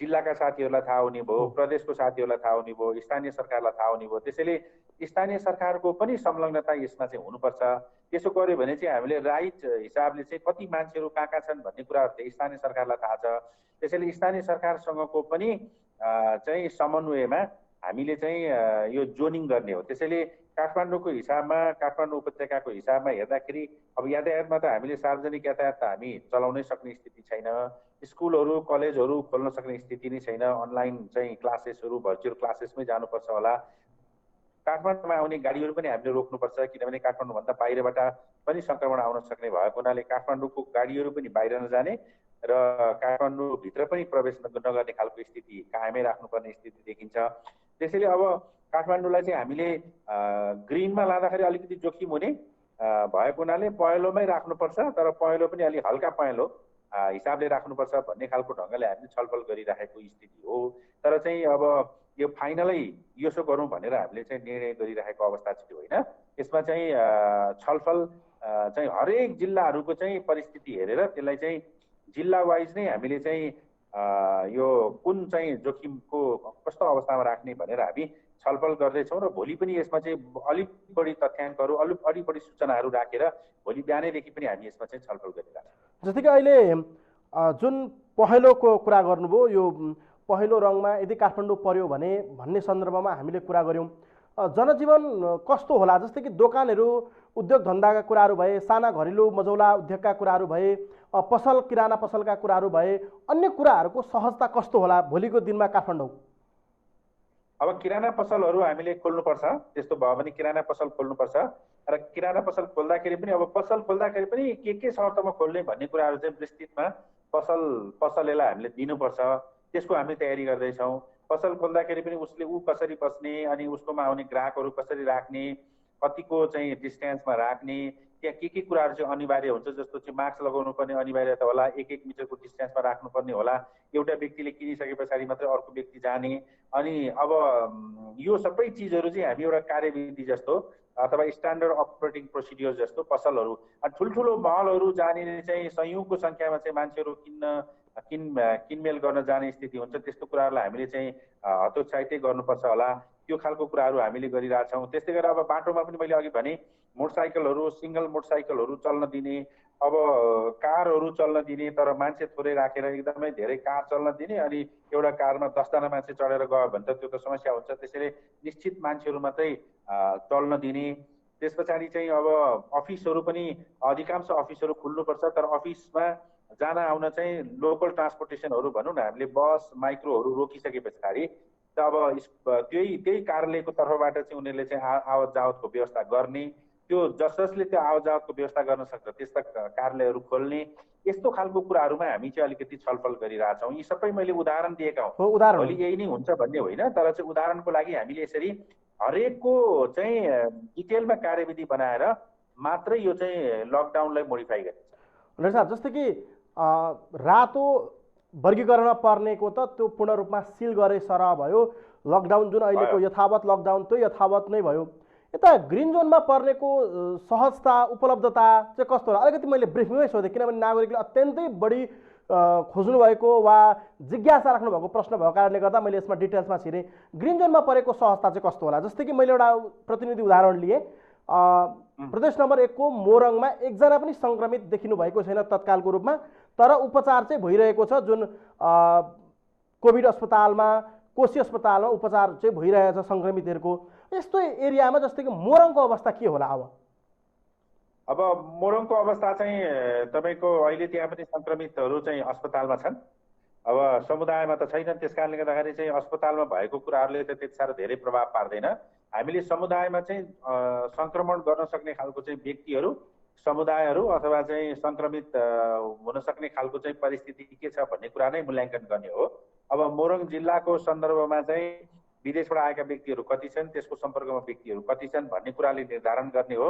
जिल्लाका साथीहरूलाई थाहा हुने भयो, प्रदेशको साथीहरूलाई थाहा हुने भयो, स्थानीय सरकारलाई थाहा हुने भयो। त्यसैले स्थानीय सरकारको पनि संलग्नता यसमा चाहिँ हुनुपर्छ। त्यसो गर्यो भने चाहिँ हामीले राइट हिसाबले चाहिँ कति मान्छेहरू कहाँ कहाँ छन् भन्ने कुराहरू चाहिँ स्थानीय सरकारलाई थाहा छ। त्यसैले स्थानीय सरकारसँगको पनि चाहिँ समन्वयमा हामीले चाहिँ यो जोनिङ गर्ने हो। त्यसैले काठमाडौँको हिसाबमा, काठमाडौँ उपत्यकाको हिसाबमा हेर्दाखेरि अब यातायातमा त हामीले सार्वजनिक यातायात त हामी चलाउनै सक्ने स्थिति छैन। स्कुलहरू, कलेजहरू खोल्न सक्ने स्थिति नै छैन। अनलाइन चाहिँ क्लासेसहरू, भर्चुअल क्लासेसमै जानुपर्छ होला। काठमाडौँमा आउने गाडीहरू पनि हामीले रोक्नुपर्छ, किनभने काठमाडौँभन्दा बाहिरबाट पनि सङ्क्रमण आउन सक्ने भएको हुनाले काठमाडौँको गाडीहरू पनि बाहिर नजाने र काठमाडौँभित्र पनि प्रवेश नगर्ने खालको स्थिति कायमै राख्नुपर्ने स्थिति देखिन्छ। त्यसैले अब काठमाडौँलाई चाहिँ हामीले ग्रिनमा लाँदाखेरि अलिकति जोखिम हुने भएको हुनाले पहेँलोमै राख्नुपर्छ, तर पहेँलो पनि अलि हल्का पहेँलो हिसाबले राख्नुपर्छ भन्ने खालको ढङ्गले हामीले छलफल गरिराखेको स्थिति हो। तर चाहिँ अब यो फाइनलै यसो गरौँ भनेर हामीले चाहिँ निर्णय गरिराखेको अवस्था चाहिँ होइन। यसमा चाहिँ छलफल चाहिँ हरेक जिल्लाहरूको चाहिँ परिस्थिति हेरेर त्यसलाई चाहिँ जिल्ला वाइज नै हामीले चाहिँ यो कुन चाहिँ जोखिमको कस्तो अवस्थामा राख्ने भनेर हामी छलफल गर्दैछौँ र भोलि पनि यसमा चाहिँ अलिक बढी तथ्याङ्कहरू, अलिक बढी सूचनाहरू राखेर भोलि बिहानैदेखि पनि हामी यसमा चाहिँ छलफल गरिरहेछौँ। जस्तै कि अहिले जुन पहेँलोको कुरा गर्नुभयो, यो पहेँलो रङमा यदि काठमाडौँ पर्यो भने भन्ने सन्दर्भमा हामीले कुरा गऱ्यौँ। जनजीवन कस्तो होला? जस्तै कि दोकानहरू, उद्योग धन्दाका कुराहरू भए, साना घरेलु मझौला उद्योगका कुराहरू भए, पसल, किराना पसलका कुराहरू भए, अन्य कुराहरूको सहजता कस्तो होला भोलिको दिनमा काठमाडौँ? अब किराना पसलहरू हामीले खोल्नुपर्छ। त्यस्तो भयो भने किराना पसल खोल्नुपर्छ र किराना पसल खोल्दाखेरि पनि अब पसल खोल्दाखेरि पनि के शर्तमा खोल्ने भन्ने कुराहरू चाहिँ विस्तृतमा पसलेलाई हामीले दिनुपर्छ। त्यसको हामी तयारी गर्दैछौँ। पसल खोल्दाखेरि पनि उसले कसरी बस्ने, अनि उसकोमा आउने ग्राहकहरू कसरी राख्ने, कतिको चाहिँ डिस्टेन्समा राख्ने, त्यहाँ के कुराहरू चाहिँ अनिवार्य हुन्छ। जस्तो चाहिँ मास्क लगाउनु पर्ने अनिवार्यता होला, 1 मिटरको डिस्टेन्समा राख्नुपर्ने होला, एउटा व्यक्तिले किनिसके पछाडि मात्रै अर्को व्यक्ति जाने। अनि अब यो सबै चिजहरू चाहिँ हामी एउटा कार्यविधि जस्तो अथवा स्ट्यान्डर्ड अपरेटिङ प्रोसिड्युर जस्तो पसलहरू, ठुल्ठुलो महलहरू जाने चाहिँ सयौँको सङ्ख्यामा चाहिँ मान्छेहरू किनमेल गर्न जाने स्थिति हुन्छ। त्यस्तो कुराहरूलाई हामीले चाहिँ हतोत्साहितै गर्नुपर्छ होला। त्यो खालको कुराहरू हामीले गरिरहेछौँ। त्यस्तै गरेर अब बाटोमा पनि मैले अघि भने मोटरसाइकलहरू, सिङ्गल मोटरसाइकलहरू चल्न दिने, अब कारहरू चल्न दिने, तर मान्छे थोरै राखेर एकदमै धेरै कार चल्न दिने, अनि एउटा कारमा 10 जना मान्छे चढेर गयो भने त त्यो त समस्या हुन्छ। त्यसैले निश्चित मान्छेहरू मात्रै चल्न दिने। त्यस पछाडि चाहिँ अब अफिसहरू पनि अधिकांश अफिसहरू खुल्नुपर्छ, तर अफिसमा जान आउन चाहिँ लोकल ट्रान्सपोर्टेसनहरू भनौँ न, हामीले बस, माइक्रोहरू रोकिसके पछाडि त अब त्यही कार्यालयको तर्फबाट चाहिँ उनीहरूले चाहिँ आवत जावतको व्यवस्था गर्ने, त्यो जसले त्यो आवत जावतको व्यवस्था गर्न सक्छ त्यस्ता कार्यालयहरू खोल्ने, यस्तो खालको कुराहरूमा हामी चाहिँ अलिकति छलफल गरिरहेछौँ। यी सबै मैले उदाहरण दिएका हुँ, भोलि यही नै हुन्छ भन्ने होइन, तर चाहिँ उदाहरणको लागि हामीले यसरी हरेकको चाहिँ डिटेलमा कार्यविधि बनाएर मात्रै यो चाहिँ लकडाउनलाई मोडिफाई गरिन्छ। डाक्टर साहब, जस्तै कि रातो वर्गीकरणमा पर्नेको त त्यो पूर्ण रूपमा सिल गरे सरह भयो, लकडाउन जुन अहिलेको यथावत लकडाउन त्यो यथावत नै भयो। यता ग्रिन जोनमा पर्नेको सहजता उपलब्धता चाहिँ कस्तो होला? अलिकति मैले ब्रिफिङमै सोधेँ, किनभने नागरिकले अत्यन्तै बढी खोज्नु भएको वा जिज्ञासा राख्नु भएको प्रश्न भएको कारणले गर्दा मैले यसमा डिटेल्समा छिरेँ। ग्रिन जोनमा परेको सहजता चाहिँ कस्तो होला? जस्तै कि मैले एउटा प्रतिनिधि उदाहरण लिएँ, प्रदेश नम्बर 1 को मोरङमा एकजना पनि सङ्क्रमित देखिनु भएको छैन तत्कालको रूपमा, तर उपचार चाहिँ भइरहेको छ। जुन कोभिड अस्पतालमा, कोशी अस्पतालमा उपचार चाहिँ भइरहेछ सङ्क्रमितहरूको। यस्तो एरियामा जस्तै कि मोरङको अवस्था के होला अब मोरङको अवस्था चाहिँ तपाईँको अहिले त्यहाँ पनि सङ्क्रमितहरू चाहिँ अस्पतालमा छन्। अब समुदायमा त छैनन्, त्यस कारणले गर्दाखेरि चाहिँ अस्पतालमा भएको कुराहरूले त त्यति साह्रो धेरै प्रभाव पार्दैन। हामीले समुदायमा चाहिँ सङ्क्रमण गर्न सक्ने खालको चाहिँ व्यक्तिहरू, समुदायहरू अथवा चाहिँ सङ्क्रमित हुन सक्ने खालको चाहिँ परिस्थिति के छ भन्ने कुरा नै मूल्याङ्कन गर्ने हो। अब मोरङ जिल्लाको सन्दर्भमा चाहिँ विदेशबाट आएका व्यक्तिहरू कति छन्, त्यसको सम्पर्कमा व्यक्तिहरू कति छन् भन्ने कुराले निर्धारण गर्ने हो।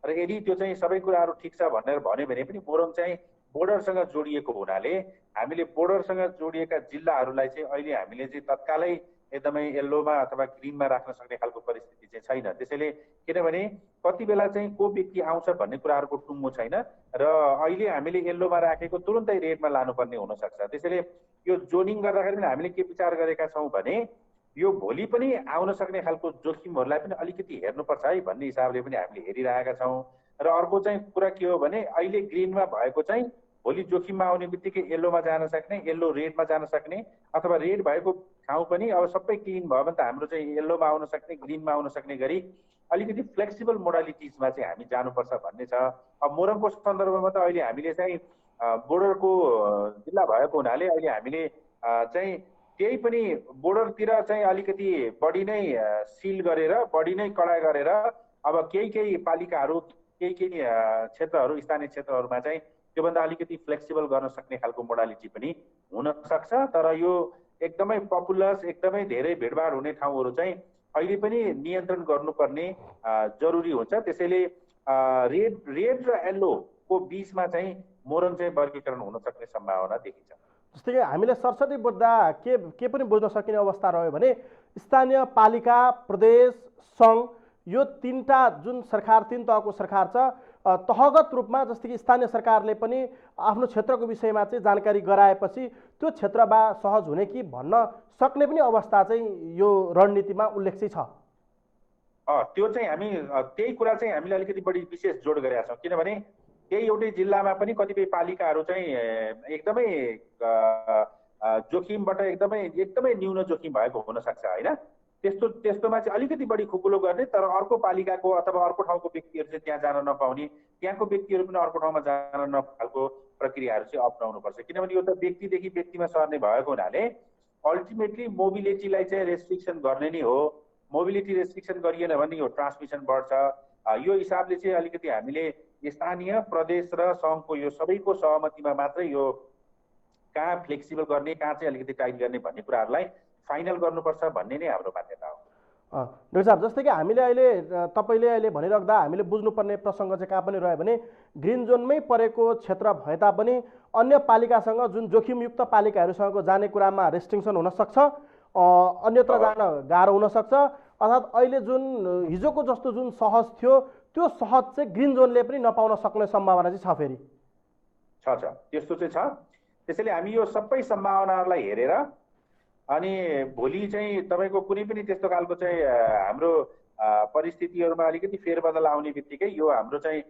र यदि त्यो चाहिँ सबै कुराहरू ठिक छ भनेर भन्यो भने पनि मोरङ चाहिँ बोर्डरसँग जोडिएको हुनाले हामीले बोर्डरसँग जोडिएका जिल्लाहरूलाई चाहिँ अहिले हामीले चाहिँ तत्कालै एकदमै येल्लोमा अथवा ग्रिनमा राख्न सक्ने खालको परिस्थिति चाहिँ छैन। त्यसैले किनभने कति बेला चाहिँ को व्यक्ति आउँछ भन्ने कुराहरूको टुङ्गो छैन र अहिले हामीले येल्लोमा राखेको तुरुन्तै रेडमा लानुपर्ने हुनसक्छ। त्यसैले यो जोनिङ गर्दाखेरि पनि हामीले के विचार गरेका छौँ भने यो भोलि पनि आउन सक्ने खालको जोखिमहरूलाई पनि अलिकति हेर्नुपर्छ है भन्ने हिसाबले पनि हामीले हेरिरहेका छौँ। र अर्को चाहिँ कुरा के हो भने अहिले ग्रिनमा भएको चाहिँ भोलि जोखिममा आउने बित्तिकै येल्लोमा जान सक्ने, येल्लो रेडमा जान सक्ने, अथवा रेड भएको ठाउँ पनि अब सबै क्लिन भयो भने त हाम्रो चाहिँ येल्लोमा आउन सक्ने, ग्रिनमा आउन सक्ने गरी अलिकति फ्लेक्सिबल मोडालिटिजमा चाहिँ हामी जानुपर्छ भन्ने छ। अब मोरङको सन्दर्भमा त अहिले हामीले चाहिँ बोर्डरको जिल्ला भएको हुनाले अहिले हामीले चाहिँ त्यही पनि बोर्डरतिर चाहिँ अलिकति बढी नै सिल गरेर, बढी नै कडाइ गरेर अब केही पालिकाहरू, केही क्षेत्रहरू, स्थानीय क्षेत्रहरूमा चाहिँ त्योभन्दा अलिकति फ्लेक्सिबल गर्न सक्ने खालको मोडालिटी पनि हुन सक्छ। तर यो एकदमै पपुलस, एकदमै धेरै भिडभाड हुने ठाउँहरू चाहिँ अहिले पनि नियन्त्रण गर्नुपर्ने जरुरी हुन्छ। त्यसैले रेड र येल्लोको बिचमा चाहिँ मोरङ चाहिँ वर्गीकरण हुन सक्ने सम्भावना देखिन्छ। जस्तै कि हामीले सरसरी बुझ्दा के पनि बुझ्न सकिने अवस्था रह्यो भने स्थानीय पालिका, प्रदेश, सङ्घ, यो तीनटा जुन सरकार, तीन तहको सरकार छ, तहगत रूपमा जस्तै कि स्थानीय सरकारले पनि आफ्नो क्षेत्रको विषयमा चाहिँ जानकारी गराएपछि त्यो क्षेत्रमा सहज हुने कि भन्न सक्ने पनि अवस्था चाहिँ यो रणनीतिमा उल्लेख चाहिँ छ। त्यो चाहिँ हामी त्यही कुरा चाहिँ हामीले अलिकति बढी विशेष जोड गरेका छौँ। किनभने त्यही एउटै जिल्लामा पनि कतिपय पालिकाहरू चाहिँ एकदमै जोखिमबाट एकदमै न्यून जोखिम भएको हुनसक्छ होइन। त्यस्तोमा चाहिँ अलिकति बढी खुकुलो गर्ने, तर अर्को पालिकाको अथवा अर्को ठाउँको व्यक्तिहरू चाहिँ त्यहाँ जान नपाउने, त्यहाँको व्यक्तिहरू पनि अर्को ठाउँमा जान नखालको प्रक्रियाहरू चाहिँ अप्नाउनुपर्छ। किनभने यो त व्यक्तिदेखि व्यक्तिमा सर्ने भएको हुनाले अल्टिमेटली मोबिलिटीलाई चाहिँ रेस्ट्रिक्सन गर्ने नै हो। मोबिलिटी रेस्ट्रिक्सन गरिएन भने यो ट्रान्समिसन बढ्छ। यो हिसाबले चाहिँ अलिकति हामीले स्थानीय, प्रदेश र सङ्घको यो सबैको सहमतिमा मात्रै यो कहाँ फ्लेक्सिबल गर्ने, कहाँ चाहिँ अलिकति टाइट गर्ने भन्ने कुराहरूलाई फाइनल गर्नुपर्छ भन्ने नै हाम्रो मान्यता हो। डाक्टर साहब, जस्तै कि हामीले अहिले तपाईँले अहिले भनिराख्दा हामीले बुझ्नुपर्ने प्रसङ्ग चाहिँ कहाँ पनि रह्यो भने ग्रिन जोनमै परेको क्षेत्र भए तापनि अन्य पालिकासँग, जुन जोखिमयुक्त पालिकाहरूसँगको जाने कुरामा रेस्ट्रिक्सन हुनसक्छ, अन्यत्र जान गाह्रो हुनसक्छ। अर्थात् अहिले जुन हिजोको जस्तो जुन सहज थियो त्यो सहज चाहिँ ग्रिन जोनले पनि नपाउन सक्ने सम्भावना चाहिँ छ। फेरि त्यस्तो चाहिँ छ। त्यसैले हामी यो सबै सम्भावनाहरूलाई हेरेर अनि भोलि चाहिँ तपाईँको कुनै पनि त्यस्तो खालको चाहिँ हाम्रो परिस्थितिहरूमा अलिकति फेरबदल आउने बित्तिकै यो हाम्रो चाहिँ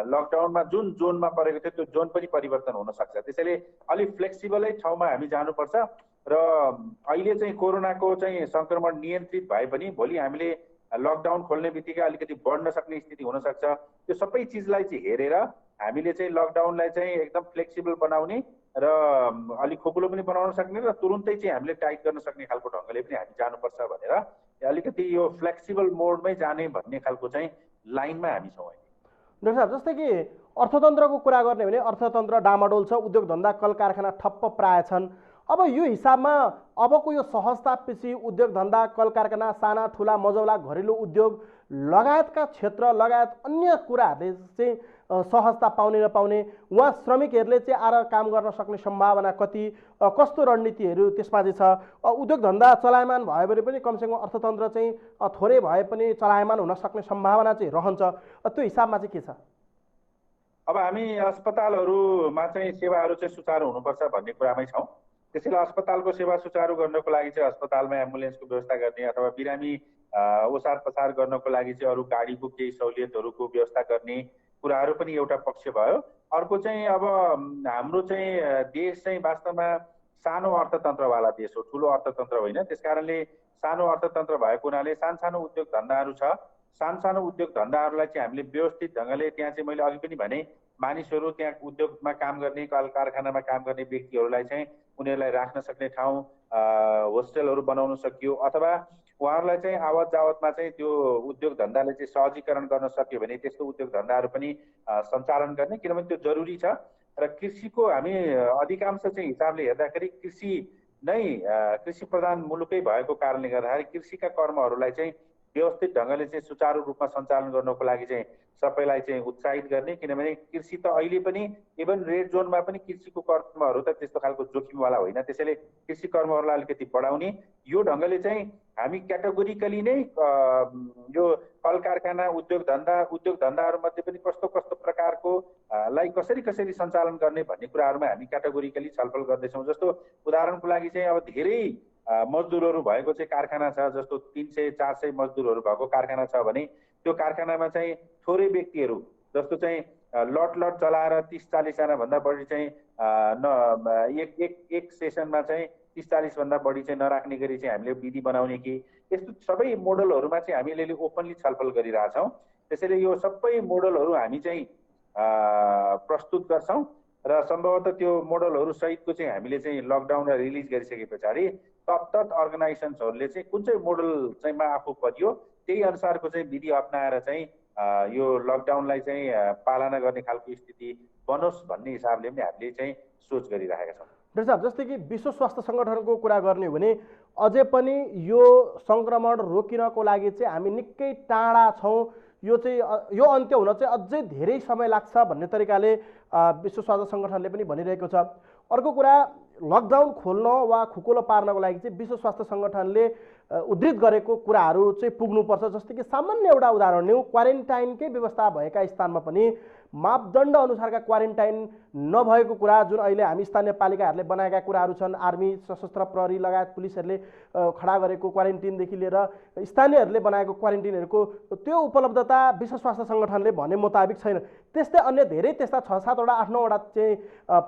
लकडाउनमा जुन जोनमा परेको थियो त्यो जोन पनि परिवर्तन हुन सक्छ। त्यसैले अलिक फ्लेक्सिबलै ठाउँमा हामी जानुपर्छ र अहिले चाहिँ कोरोनाको चाहिँ सङ्क्रमण नियन्त्रित भए पनि भोलि हामीले लकडाउन खोल्ने बित्तिकै अलिकति बढ्न सक्ने स्थिति हुनसक्छ। त्यो सबै चिजलाई चाहिँ हेरेर हामीले चाहिँ लकडाउनलाई चाहिँ एकदम फ्लेक्सिबल बनाउने र अलिक खोकुलो पनि बनाउन सक्ने र तुरुन्तै चाहिँ हामीले टाइट गर्न सक्ने खालको ढङ्गले पनि हामी जानुपर्छ भनेर अलिकति यो फ्लेक्सिबल मोडमै जाने भन्ने खालको चाहिँ लाइनमा हामी छौँ। डाक्टर साहब, जस्तै कि अर्थतन्त्रको कुरा गर्ने भने अर्थतन्त्र डामाडोल छ, उद्योग धन्दा कल कारखाना ठप्प प्राय छन्। अब यो हिसाबमा अबको यो सहजतापछि उद्योग धन्दा कल कारखाना साना ठुला मजौला घरेलु उद्योग लगायतका क्षेत्र लगायत अन्य कुराहरूले चाहिँ सहजता पाउने नपाउने, उहाँ श्रमिकहरूले चाहिँ आएर काम गर्न सक्ने सम्भावना कति, कस्तो रणनीतिहरू त्यसमा चाहिँ छ, उद्योग धन्दा चलायमान भयो भने पनि कमसेकम अर्थतन्त्र चाहिँ थोरै भए पनि चलायमान हुन सक्ने सम्भावना चाहिँ रहन्छ, त्यो हिसाबमा चाहिँ के छ? अब हामी अस्पतालहरूमा चाहिँ सेवाहरू चाहिँ सुचारू हुनुपर्छ भन्ने कुरामै छौँ। त्यसैले अस्पतालको सेवा सुचारू गर्नको लागि चाहिँ अस्पतालमा एम्बुलेन्सको व्यवस्था गर्ने अथवा बिरामी ओसार पसार गर्नको लागि चाहिँ अरू गाडीको केही सहुलियतहरूको व्यवस्था गर्ने कुराहरू पनि एउटा पक्ष भयो। अर्को चाहिँ अब हाम्रो चाहिँ देश चाहिँ वास्तवमा सानो अर्थतन्त्रवाला देश हो, ठुलो अर्थतन्त्र होइन। त्यसकारणले सानो अर्थतन्त्र भएको हुनाले सानसानो उद्योग धन्दाहरू छ। सानसानो उद्योग धन्दाहरूलाई चाहिँ हामीले व्यवस्थित ढङ्गले त्यहाँ चाहिँ मैले अघि पनि भने मानिसहरू त्यहाँ उद्योगमा काम गर्ने कल कारखानामा काम गर्ने व्यक्तिहरूलाई चाहिँ उनीहरूलाई राख्न सक्ने ठाउँ होस्टेलहरू बनाउन सकियो अथवा उहाँहरूलाई चाहिँ आवत जावतमा चाहिँ त्यो उद्योग धन्दाले चाहिँ सहजीकरण गर्न सक्यो भने त्यस्तो उद्योग धन्दाहरू पनि सञ्चालन गर्ने, किनभने त्यो जरुरी छ। र कृषिको हामी अधिकांश चाहिँ हिसाबले हेर्दाखेरि कृषि प्रधान मुलुकै भएको कारणले गर्दाखेरि कृषिका कर्महरूलाई चाहिँ व्यवस्थित ढङ्गले चाहिँ सुचारू रूपमा सञ्चालन गर्नको लागि चाहिँ सबैलाई चाहिँ उत्साहित गर्ने, किनभने कृषि त अहिले पनि इभन रेड जोनमा पनि कृषिको कर्महरू त त्यस्तो खालको जोखिमवाला होइन। त्यसैले कृषि कर्महरूलाई अलिकति बढाउने यो ढङ्गले चाहिँ हामी क्याटेगोरिकली नै यो कल कारखाना उद्योग धन्दाहरूमध्ये पनि कस्तो कस्तो प्रकारको लाई कसरी सञ्चालन गर्ने भन्ने कुराहरूमा हामी क्याटेगोरिकली छलफल गर्दैछौँ। जस्तो उदाहरणको लागि चाहिँ अब धेरै मजदुरहरू भएको चाहिँ कारखाना छ, जस्तो 300-400 मजदुरहरू भएको कारखाना छ भने त्यो कारखानामा चाहिँ थोरै व्यक्तिहरू जस्तो चाहिँ लट चलाएर 30-40 जना भन्दा बढी चाहिँ एक सेसनमा चाहिँ 30-40 भन्दा बढी चाहिँ नराख्ने गरी चाहिँ हामीले विधि बनाउने कि यस्तो सबै मोडलहरूमा चाहिँ हामीले ओपनली छलफल गरिरहेछौँ। त्यसैले यो सबै मोडलहरू हामी चाहिँ प्रस्तुत गर्छौँ र सम्भवतः त्यो मोडलहरू सहितको चाहिँ हामीले चाहिँ लकडाउन रिलिज गरिसके पछाडि तत्त अर्गनाइजेसन्सहरूले चाहिँ कुन चाहिँ मोडल चाहिँ मा आफू परियो त्यही अनुसारको चाहिँ विधि अप्नाएर चाहिँ यो लकडाउनलाई चाहिँ पालना गर्ने खालको स्थिति बनोस् भन्ने हिसाबले पनि हामीले चाहिँ सोच गरिरहेका छौँ। डाक्टर साहब, जस्तै कि विश्व स्वास्थ्य सङ्गठनको कुरा गर्ने हो भने अझै पनि यो सङ्क्रमण रोकिनको लागि चाहिँ हामी निकै टाढा छौँ, यो चाहिँ यो अन्त्य हुन चाहिँ अझै धेरै समय लाग्छ भन्ने तरिकाले विश्व स्वास्थ्य सङ्गठनले पनि भनिरहेको छ। अर्को कुरा, लकडाउन खोल्न वा खुकुलो पार्नको लागि चाहिँ विश्व स्वास्थ्य सङ्गठनले उद्धृत गरेको कुराहरू चाहिँ पुग्नुपर्छ। जस्तै कि सामान्य एउटा उदाहरण लिउँ, क्वारेन्टाइनकै व्यवस्था भएका स्थानमा पनि मापदण्ड अनुसारका क्वारेन्टाइन नभएको कुरा जुन अहिले हामी स्थानीय पालिकाहरूले बनाएका कुराहरू छन्, आर्मी सशस्त्र प्रहरी लगायत पुलिसहरूले खडा गरेको क्वारेन्टिनदेखि लिएर स्थानीयहरूले बनाएको क्वारेन्टिनहरूको त्यो उपलब्धता विश्व स्वास्थ्य सङ्गठनले भने मुताबिक छैन। त्यस्तै अन्य धेरै त्यस्ता 6-7वटा 8-9वटा चाहिँ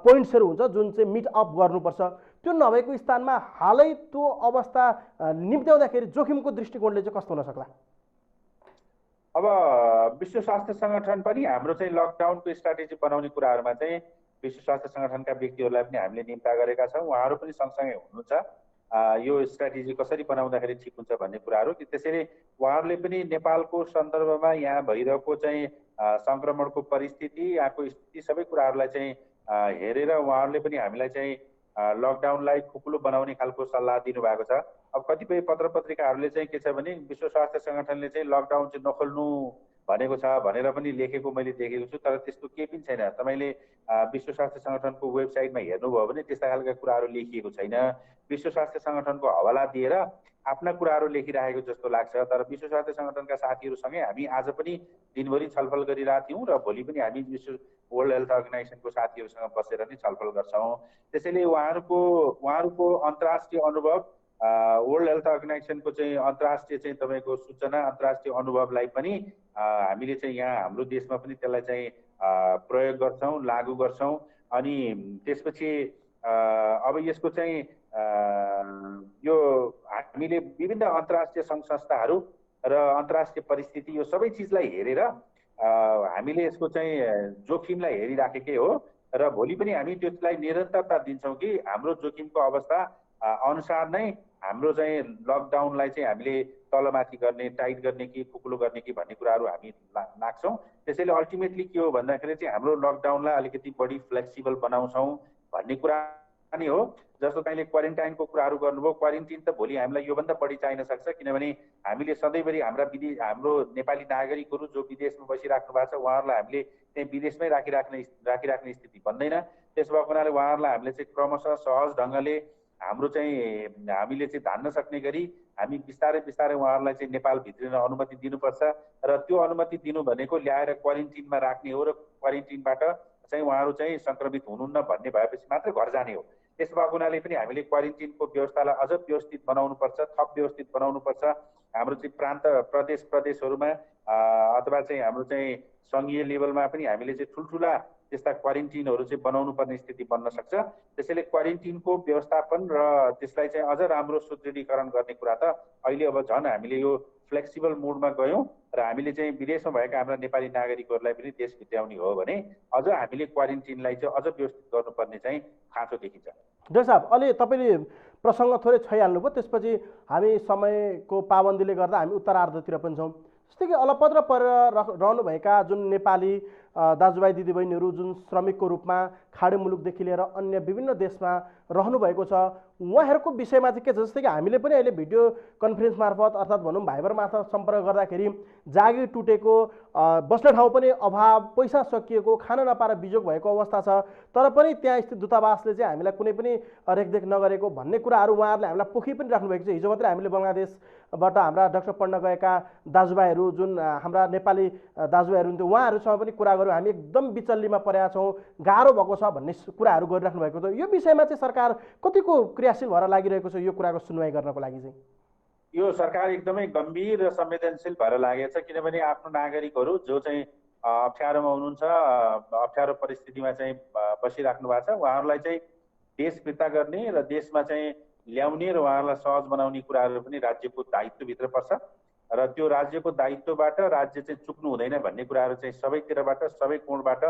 पोइन्ट्सहरू हुन्छ जुन चाहिँ मिट अप गर्नुपर्छ। त्यो नभएको स्थानमा हालै त्यो अवस्था निम्त्याउँदाखेरि जोखिमको दृष्टिकोणले चाहिँ कस्तो हुन सक्ला? अब विश्व स्वास्थ्य सङ्गठन पनि हाम्रो चाहिँ लकडाउनको स्ट्राटेजी बनाउने कुराहरूमा चाहिँ विश्व स्वास्थ्य सङ्गठनका व्यक्तिहरूलाई पनि हामीले निम्ता गरेका छौँ। उहाँहरू पनि सँगसँगै हुनुहुन्छ यो स्ट्राटेजी कसरी बनाउँदाखेरि ठिक हुन्छ भन्ने कुराहरू। त्यसैले उहाँहरूले पनि नेपालको सन्दर्भमा यहाँ भइरहेको चाहिँ सङ्क्रमणको परिस्थिति, यहाँको स्थिति सबै कुराहरूलाई चाहिँ हेरेर उहाँहरूले पनि हामीलाई चाहिँ लकडाउनलाई खुकुलो बनाउने खालको सल्लाह दिनुभएको छ। अब कतिपय पत्र पत्रिकाहरूले चाहिँ के छ भने विश्व स्वास्थ्य सङ्गठनले चाहिँ लकडाउन चाहिँ नखोल्नु भनेको छ भनेर पनि लेखेको मैले देखेको छु, तर त्यस्तो केही पनि छैन। तपाईँले विश्व स्वास्थ्य सङ्गठनको वेबसाइटमा हेर्नुभयो भने त्यस्ता खालका कुराहरू लेखिएको छैन। विश्व स्वास्थ्य सङ्गठनको हवाला दिएर आफ्ना कुराहरू लेखिरहेको जस्तो लाग्छ। तर विश्व स्वास्थ्य सङ्गठनका साथीहरूसँगै हामी आज पनि दिनभरि छलफल गरिरहेका थियौँ र भोलि पनि हामी विश्व वर्ल्ड हेल्थ अर्गनाइजेसनको साथीहरूसँग बसेर नै छलफल गर्छौँ। त्यसैले उहाँहरूको अन्तर्राष्ट्रिय अनुभव, वर्ल्ड हेल्थ अर्गनाइजेसनको चाहिँ अन्तर्राष्ट्रिय चाहिँ तपाईँको सूचना, अन्तर्राष्ट्रिय अनुभवलाई पनि हामीले चाहिँ यहाँ हाम्रो देशमा पनि त्यसलाई चाहिँ प्रयोग गर्छौँ, लागू गर्छौँ। अनि त्यसपछि अब यसको चाहिँ यो हामीले विभिन्न अन्तर्राष्ट्रिय सङ्घ संस्थाहरू र अन्तर्राष्ट्रिय परिस्थिति यो सबै चिजलाई हेरेर हामीले यसको चाहिँ जोखिमलाई हेरिराखेकै हो र भोलि पनि हामी त्यसलाई निरन्तरता दिन्छौँ कि हाम्रो जोखिमको अवस्था अनुसार नै हाम्रो चाहिँ लकडाउनलाई चाहिँ हामीले तलमाथि गर्ने, टाइट गर्ने कि खुकुलो गर्ने कि भन्ने कुराहरू हामी लाग्छौँ। त्यसैले अल्टिमेटली के हो भन्दाखेरि चाहिँ हाम्रो लकडाउनलाई अलिकति बढी फ्लेक्सिबल बनाउँछौँ भन्ने कुरा नि हो। जस्तो तपाईँले क्वारेन्टाइनको कुराहरू गर्नुभयो, क्वारेन्टिन त भोलि हामीलाई योभन्दा बढी चाहिन सक्छ, किनभने हामीले सधैँभरि हाम्रो नेपाली नागरिकहरू जो विदेशमा बसिराख्नु भएको छ उहाँहरूलाई हामीले त्यही विदेशमै राखिराख्ने स्थिति बन्दैन। त्यसो भएको हुनाले उहाँहरूलाई हामीले चाहिँ क्रमशः सहज ढङ्गले हामीले चाहिँ धान्न सक्ने गरी हामी बिस्तारै बिस्तारै उहाँहरूलाई चाहिँ नेपाल भित्रिन अनुमति दिनुपर्छ। र त्यो अनुमति दिनु भनेको ल्याएर क्वारेन्टिनमा राख्ने हो र क्वारेन्टिनबाट चाहिँ उहाँहरू चाहिँ सङ्क्रमित हुनुहुन्न भन्ने भएपछि मात्रै घर जाने हो। त्यसो भएको हुनाले पनि हामीले क्वारेन्टिनको व्यवस्थालाई अझ व्यवस्थित बनाउनुपर्छ, थप व्यवस्थित बनाउनुपर्छ। हाम्रो चाहिँ प्रदेशहरूमा अथवा चाहिँ हाम्रो चाहिँ सङ्घीय लेभलमा पनि हामीले चाहिँ ठुल्ठुला त्यस्ता क्वारेन्टिनहरू चाहिँ बनाउनु पर्ने स्थिति बन्न सक्छ। त्यसैले क्वारेन्टिनको व्यवस्थापन र त्यसलाई चाहिँ अझ राम्रो सुदृढीकरण गर्ने कुरा त अहिले अब झन् हामीले यो फ्लेक्सिबल मोडमा गयौँ र हामीले चाहिँ विदेशमा भएका हाम्रा नेपाली नागरिकहरूलाई पनि देश भित्र्याउने हो भने अझ हामीले क्वारेन्टिनलाई चाहिँ अझ व्यवस्थित गर्नुपर्ने चाहिँ खाँचो देखिन्छ। डाक्टर साहब, अलि तपाईँले प्रसङ्ग थोरै छोइहाल्नुभयो, त्यसपछि हामी समयको पाबन्दीले गर्दा हामी उत्तरार्धतिर पनि छौँ। जस्तै कि अलपत्र परेर रहनुभएका जुन नेपाली दाजुभाइ दिदीबहिनीहरू जुन श्रमिकको रूपमा खाडी मुलुकदेखि लिएर अन्य विभिन्न देशमा रहनुभएको छ, उहाँहरूको विषयमा चाहिँ के छ? जस्तै कि हामीले पनि अहिले भिडियो कन्फरेन्स मार्फत अर्थात् भनौँ भाइबर मार्फत सम्पर्क गर्दाखेरि जागिर टुटेको, बस्ने ठाउँ पनि अभाव, पैसा सकिएको, खान नपाएर बिजोग भएको अवस्था छ, तर पनि त्यहाँ स्थित दूतावासले चाहिँ हामीलाई कुनै पनि रेखदेख नगरेको भन्ने कुराहरू उहाँहरूले हामीलाई पोखी पनि राख्नुभएको छ। हिजो मात्रै हामीले बङ्गलादेशबाट हाम्रा डाक्टर पढ्न गएका दाजुभाइहरू जुन हाम्रा नेपाली दाजुभाइहरू हुन्थ्यो उहाँहरूसँग पनि कुरा गऱ्यौँ। हामी एकदम बिचल्लीमा परेका छौँ, गाह्रो भएको छ भन्ने कुराहरू गरिराख्नु भएको छ। यो विषयमा चाहिँ सरकार कतिको क्रियाशील भएर लागिरहेको छ यो कुराको सुनवाई गर्नको लागि? चाहिँ यो सरकार एकदमै गम्भीर र संवेदनशील भएर लागेको छ, किनभने आफ्नो नागरिकहरू जो चाहिँ अप्ठ्यारोमा हुनुहुन्छ, अप्ठ्यारो परिस्थितिमा चाहिँ बसिराख्नु भएको छ, उहाँहरूलाई चाहिँ देश फिर्ता गर्ने र देशमा चाहिँ ल्याउने र उहाँहरूलाई सहज बनाउने कुराहरू पनि राज्यको दायित्वभित्र पर्छ। र त्यो राज्यको दायित्वबाट राज्य चाहिँ चुक्नु हुँदैन भन्ने कुराहरू चाहिँ सबैतिरबाट सबै कोणबाट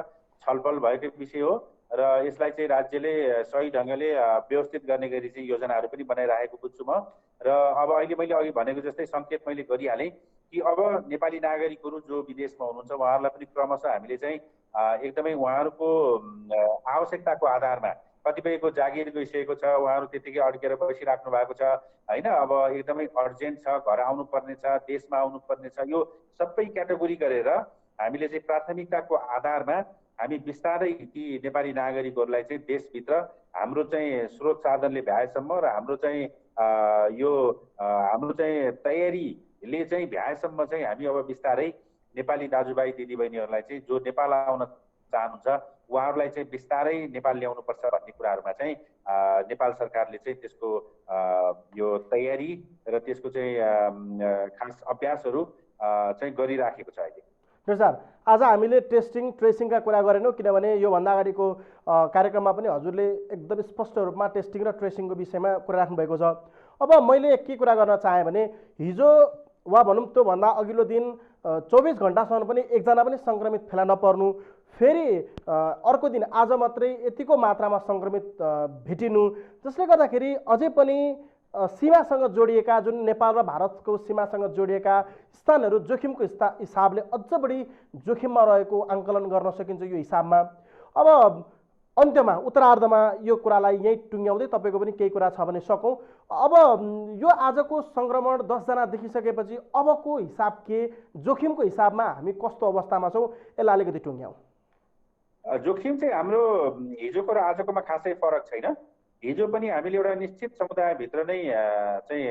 छलफल भएको विषय हो र यसलाई चाहिँ राज्यले सही ढङ्गले व्यवस्थित गर्ने गरी चाहिँ योजनाहरू पनि बनाइराखेको बुझ्छु म। र अब अहिले मैले अघि भनेको जस्तै सङ्केत मैले गरिहालेँ कि अब नेपाली नागरिकहरू जो विदेशमा हुनुहुन्छ उहाँहरूलाई पनि क्रमशः हामीले चाहिँ एकदमै उहाँहरूको आवश्यकताको आधारमा, कतिपयको जागिर गइसकेको छ, उहाँहरू त्यतिकै अड्केर बसिराख्नु भएको छ होइन, अब एकदमै अर्जेन्ट छ, घर आउनुपर्ने छ, देशमा आउनुपर्ने छ, यो सबै क्याटेगोरी गरेर हामीले चाहिँ प्राथमिकताको आधारमा हामी बिस्तारै ती नेपाली नागरिकहरूलाई चाहिँ देशभित्र हाम्रो चाहिँ स्रोत साधनले भ्याएसम्म र हाम्रो चाहिँ हाम्रो चाहिँ तयारीले चाहिँ भ्याएसम्म चाहिँ हामी अब बिस्तारै नेपाली दाजुभाइ दिदीबहिनीहरूलाई चाहिँ जो नेपाल आउन चाहनुहुन्छ उहाँहरूलाई चाहिँ बिस्तारै नेपाल ल्याउनुपर्छ भन्ने कुराहरूमा चाहिँ नेपाल सरकारले चाहिँ त्यसको यो तयारी र त्यसको चाहिँ खास अभ्यासहरू चाहिँ गरिराखेको छ अहिले। डाक्टर साहब, आज हामीले टेस्टिङ ट्रेसिङका कुरा गरेनौँ, किनभने योभन्दा अगाडिको कार्यक्रममा पनि हजुरले एकदम स्पष्ट रूपमा टेस्टिङ र ट्रेसिङको विषयमा कुरा राख्नुभएको छ। अब मैले के कुरा गर्न चाहेँ भने हिजो वा भनौँ त्योभन्दा अघिल्लो दिन 24 घन्टासम्म पनि एकजना पनि सङ्क्रमित फेला नपर्नु, फेरि अर्को दिन आज मात्रै यतिको मात्रामा सङ्क्रमित भेटिनु, जसले गर्दाखेरि अझै पनि सीमासँग जोडिएका जुन नेपाल र भारतको सीमासँग जोडिएका स्थानहरू जोखिमको हिसाबले अझ बढी जोखिममा रहेको आङ्कलन गर्न सकिन्छ यो हिसाबमा। अब अन्त्यमा उत्तरार्धमा यो कुरालाई यहीँ टुङ्ग्याउँदै तपाईँको पनि केही कुरा छ भने सकौँ। अब यो आजको सङ्क्रमण 10 जना देखिसकेपछि अबको हिसाब के, जोखिमको हिसाबमा हामी कस्तो अवस्थामा छौँ, यसलाई अलिकति टुङ्ग्याउँ। जोखिम चाहिँ हाम्रो हिजोको र आजकोमा खासै फरक छैन। हिजो पनि हामीले एउटा निश्चित समुदायभित्र नै चाहिँ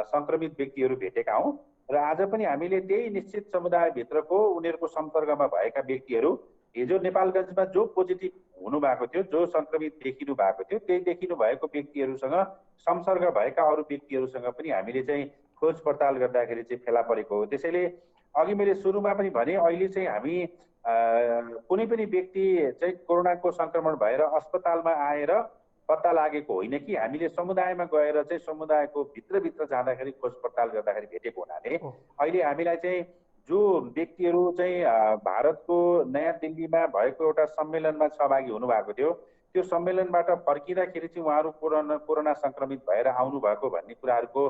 सङ्क्रमित व्यक्तिहरू भेटेका हौँ र आज पनि हामीले त्यही निश्चित समुदायभित्रको उनीहरूको सम्पर्कमा भएका व्यक्तिहरू हिजो नेपालगञ्जमा जो पोजिटिभ हुनुभएको थियो, जो सङ्क्रमित देखिनु भएको थियो, त्यही देखिनु भएको व्यक्तिहरूसँग संसर्ग भएका अरू व्यक्तिहरूसँग पनि हामीले चाहिँ खोज पडताल गर्दाखेरि चाहिँ फेला परेको हो। त्यसैले अघि मैले सुरुमा पनि भने अहिले चाहिँ हामी कुनै पनि व्यक्ति चाहिँ कोरोनाको सङ्क्रमण भएर अस्पतालमा आएर पत्ता लागेको होइन कि हामीले समुदायमा गएर चाहिँ समुदायको भित्रभित्र जाँदाखेरि खोज पडताल गर्दाखेरि भेटेको हुनाले अहिले हामीलाई चाहिँ जो व्यक्तिहरू चाहिँ भारतको नयाँ दिल्लीमा भएको एउटा सम्मेलनमा सहभागी हुनुभएको थियो, त्यो सम्मेलनबाट फर्किँदाखेरि चाहिँ उहाँहरू कोरोना सङ्क्रमित भएर आउनुभएको भन्ने कुराहरूको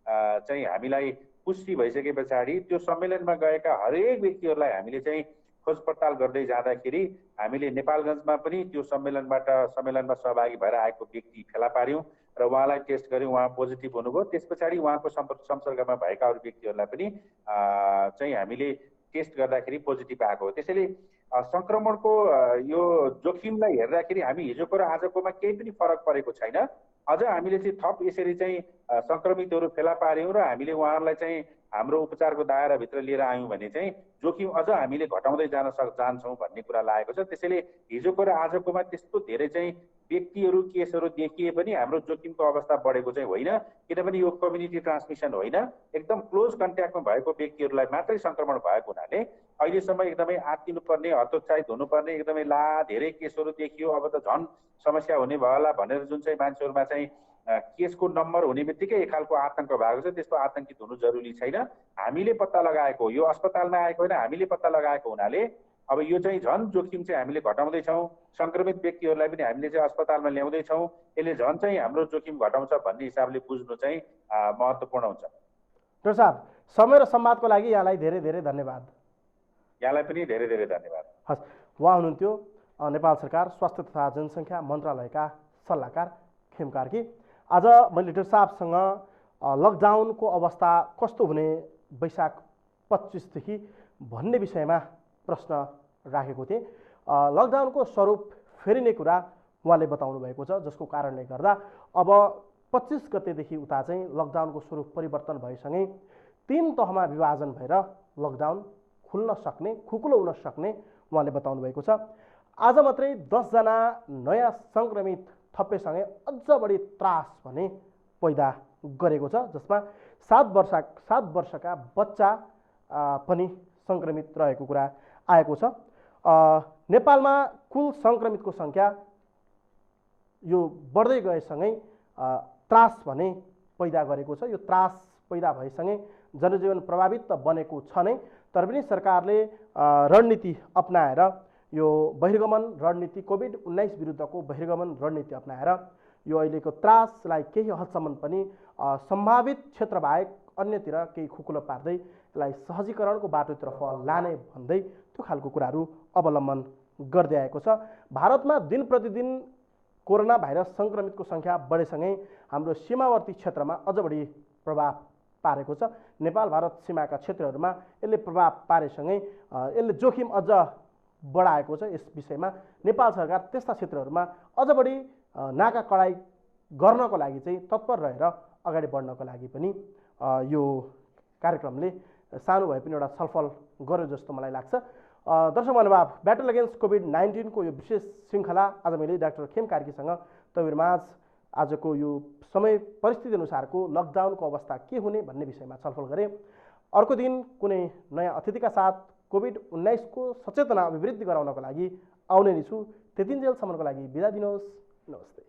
चाहिँ हामीलाई पुष्टि भइसके पछाडि त्यो सम्मेलनमा गएका हरेक व्यक्तिहरूलाई हामीले चाहिँ खोज पडताल गर्दै जाँदाखेरि हामीले नेपालगञ्जमा पनि त्यो सम्मेलनमा सहभागी भएर आएको व्यक्ति फेला पार्यौँ र उहाँलाई टेस्ट गर्यौँ, उहाँ पोजिटिभ हुनुभयो। त्यस पछाडि उहाँको संसर्गमा भएका अरू व्यक्तिहरूलाई पनि चाहिँ हामीले टेस्ट गर्दाखेरि पोजिटिभ आएको हो। त्यसैले सङ्क्रमणको यो जोखिमलाई हेर्दाखेरि हामी हिजोको र आजकोमा केही पनि फरक परेको छैन। अझ हामीले चाहिँ थप यसरी चाहिँ सङ्क्रमितहरू फेला पार्यौँ र हामीले उहाँहरूलाई चाहिँ हाम्रो उपचारको दायराभित्र लिएर आयौँ भने चाहिँ जोखिम अझ हामीले घटाउँदै जान्छौँ भन्ने कुरा लागेको छ। त्यसैले हिजोको र आजकोमा त्यस्तो धेरै चाहिँ व्यक्तिहरू केसहरू देखिए पनि हाम्रो जोखिमको अवस्था बढेको चाहिँ होइन, किनभने यो कम्युनिटी ट्रान्समिसन होइन। एकदम क्लोज कन्ट्याक्टमा भएको व्यक्तिहरूलाई मात्रै सङ्क्रमण भएको हुनाले अहिलेसम्म एकदमै आत्तिनुपर्ने, हतोत्साहित हुनुपर्ने, एकदमै धेरै केसहरू देखियो, अब त झन् समस्या हुने भयो होला भनेर जुन चाहिँ मान्छेहरूमा चाहिँ केसको नम्बर हुने बित्तिकै एक खालको आतंक भएको छ, त्यस्तो आतंकित हुनु जरुरी छैन। हामीले पत्ता लगाएको, यो अस्पतालमा आएको होइन, हामीले पत्ता लगाएको हुनाले अब यो चाहिँ झन् जोखिम चाहिँ हामीले घटाउँदैछौँ। सङ्क्रमित व्यक्तिहरूलाई पनि हामीले चाहिँ अस्पतालमा ल्याउँदैछौँ। यसले झन् चाहिँ हाम्रो जोखिम घटाउँछ भन्ने हिसाबले बुझ्नु चाहिँ महत्त्वपूर्ण हुन्छ। डाक्टर साहब, समय र संवादको लागि यहाँलाई धेरै धेरै धन्यवाद। यहाँलाई पनि धेरै धेरै धन्यवाद। हस्, उहाँ हुनुहुन्थ्यो नेपाल सरकार स्वास्थ्य तथा जनसङ्ख्या मन्त्रालयका सल्लाहकार खेम कार्की। आज मैले डाक्टर साहबसँग लकडाउनको अवस्था कस्तो हुने वैशाख 25देखि भन्ने विषयमा प्रश्न राखेको थिएँ। लकडाउनको स्वरूप फेरिने कुरा उहाँले बताउनु भएको छ, जसको कारणले गर्दा अब 25 गतेदेखि उता चाहिँ लकडाउनको स्वरूप परिवर्तन भएसँगै 3 तहमा विभाजन भएर लकडाउन खुल्न सक्ने, खुकुलो हुन सक्ने उहाँले बताउनु भएको छ। आज मात्रै 10 जना नयाँ सङ्क्रमित थपेसँगै अझ बढी त्रास भने पैदा गरेको छ, जसमा 7 वर्षका बच्चा पनि सङ्क्रमित रहेको कुरा आएको छ। नेपालमा कुल सङ्क्रमितको सङ्ख्या यो बढ्दै गएसँगै त्रास भने पैदा गरेको छ। यो त्रास पैदा भएसँगै जनजीवन प्रभावित त बनेको छ नै, तर पनि सरकारले रणनीति अपनाएर यो बहिर्गमन रणनीति, कोभिड-19 विरुद्धको बहिर्गमन रणनीति अपनाएर यो अहिलेको त्रासलाई केही हदसम्म पनि सम्भावित क्षेत्र बाहेक अन्यतिर केही खुकुलो पार्दै यसलाई सहजीकरणको बाटोतर्फ लाने भन्दै त्यो खालको कुराहरू अवलम्बन गर्दै आएको छ। भारतमा दिन प्रतिदिन कोरोना भाइरस सङ्क्रमितको सङ्ख्या बढेसँगै हाम्रो सीमावर्ती क्षेत्रमा अझ बढी प्रभाव पारेको छ। नेपाल भारत सीमाका क्षेत्रहरूमा यसले प्रभाव पारेसँगै यसले जोखिम अझ बढाएको छ। यस विषयमा नेपाल सरकार त्यस्ता क्षेत्रहरूमा अझ बढी नाका कडाई गर्नको लागि चाहिँ तत्पर रहेर अगाडि बढ्नको लागि पनि यो कार्यक्रमले सानो भए पनि एउटा छलफल गर्यो जस्तो मलाई लाग्छ। दर्शक महानुभाव, ब्याटल अगेन्स्ट कोभिड-19 को यो विशेष श्रृङ्खला आज मैले डाक्टर खेम कार्कीसँग तपाईँहरूमाझ आजको यो समय परिस्थिति अनुसारको लकडाउनको अवस्था के हुने भन्ने विषयमा छलफल गरेँ। अर्को दिन कुनै नयाँ अतिथिका साथ कोभिड-19 को सचेतना अभिवृद्धि गराउनको लागि आउने नै छु। त्यतिन्जेलसम्मको लागि बिदा दिनुहोस्। नमस्ते।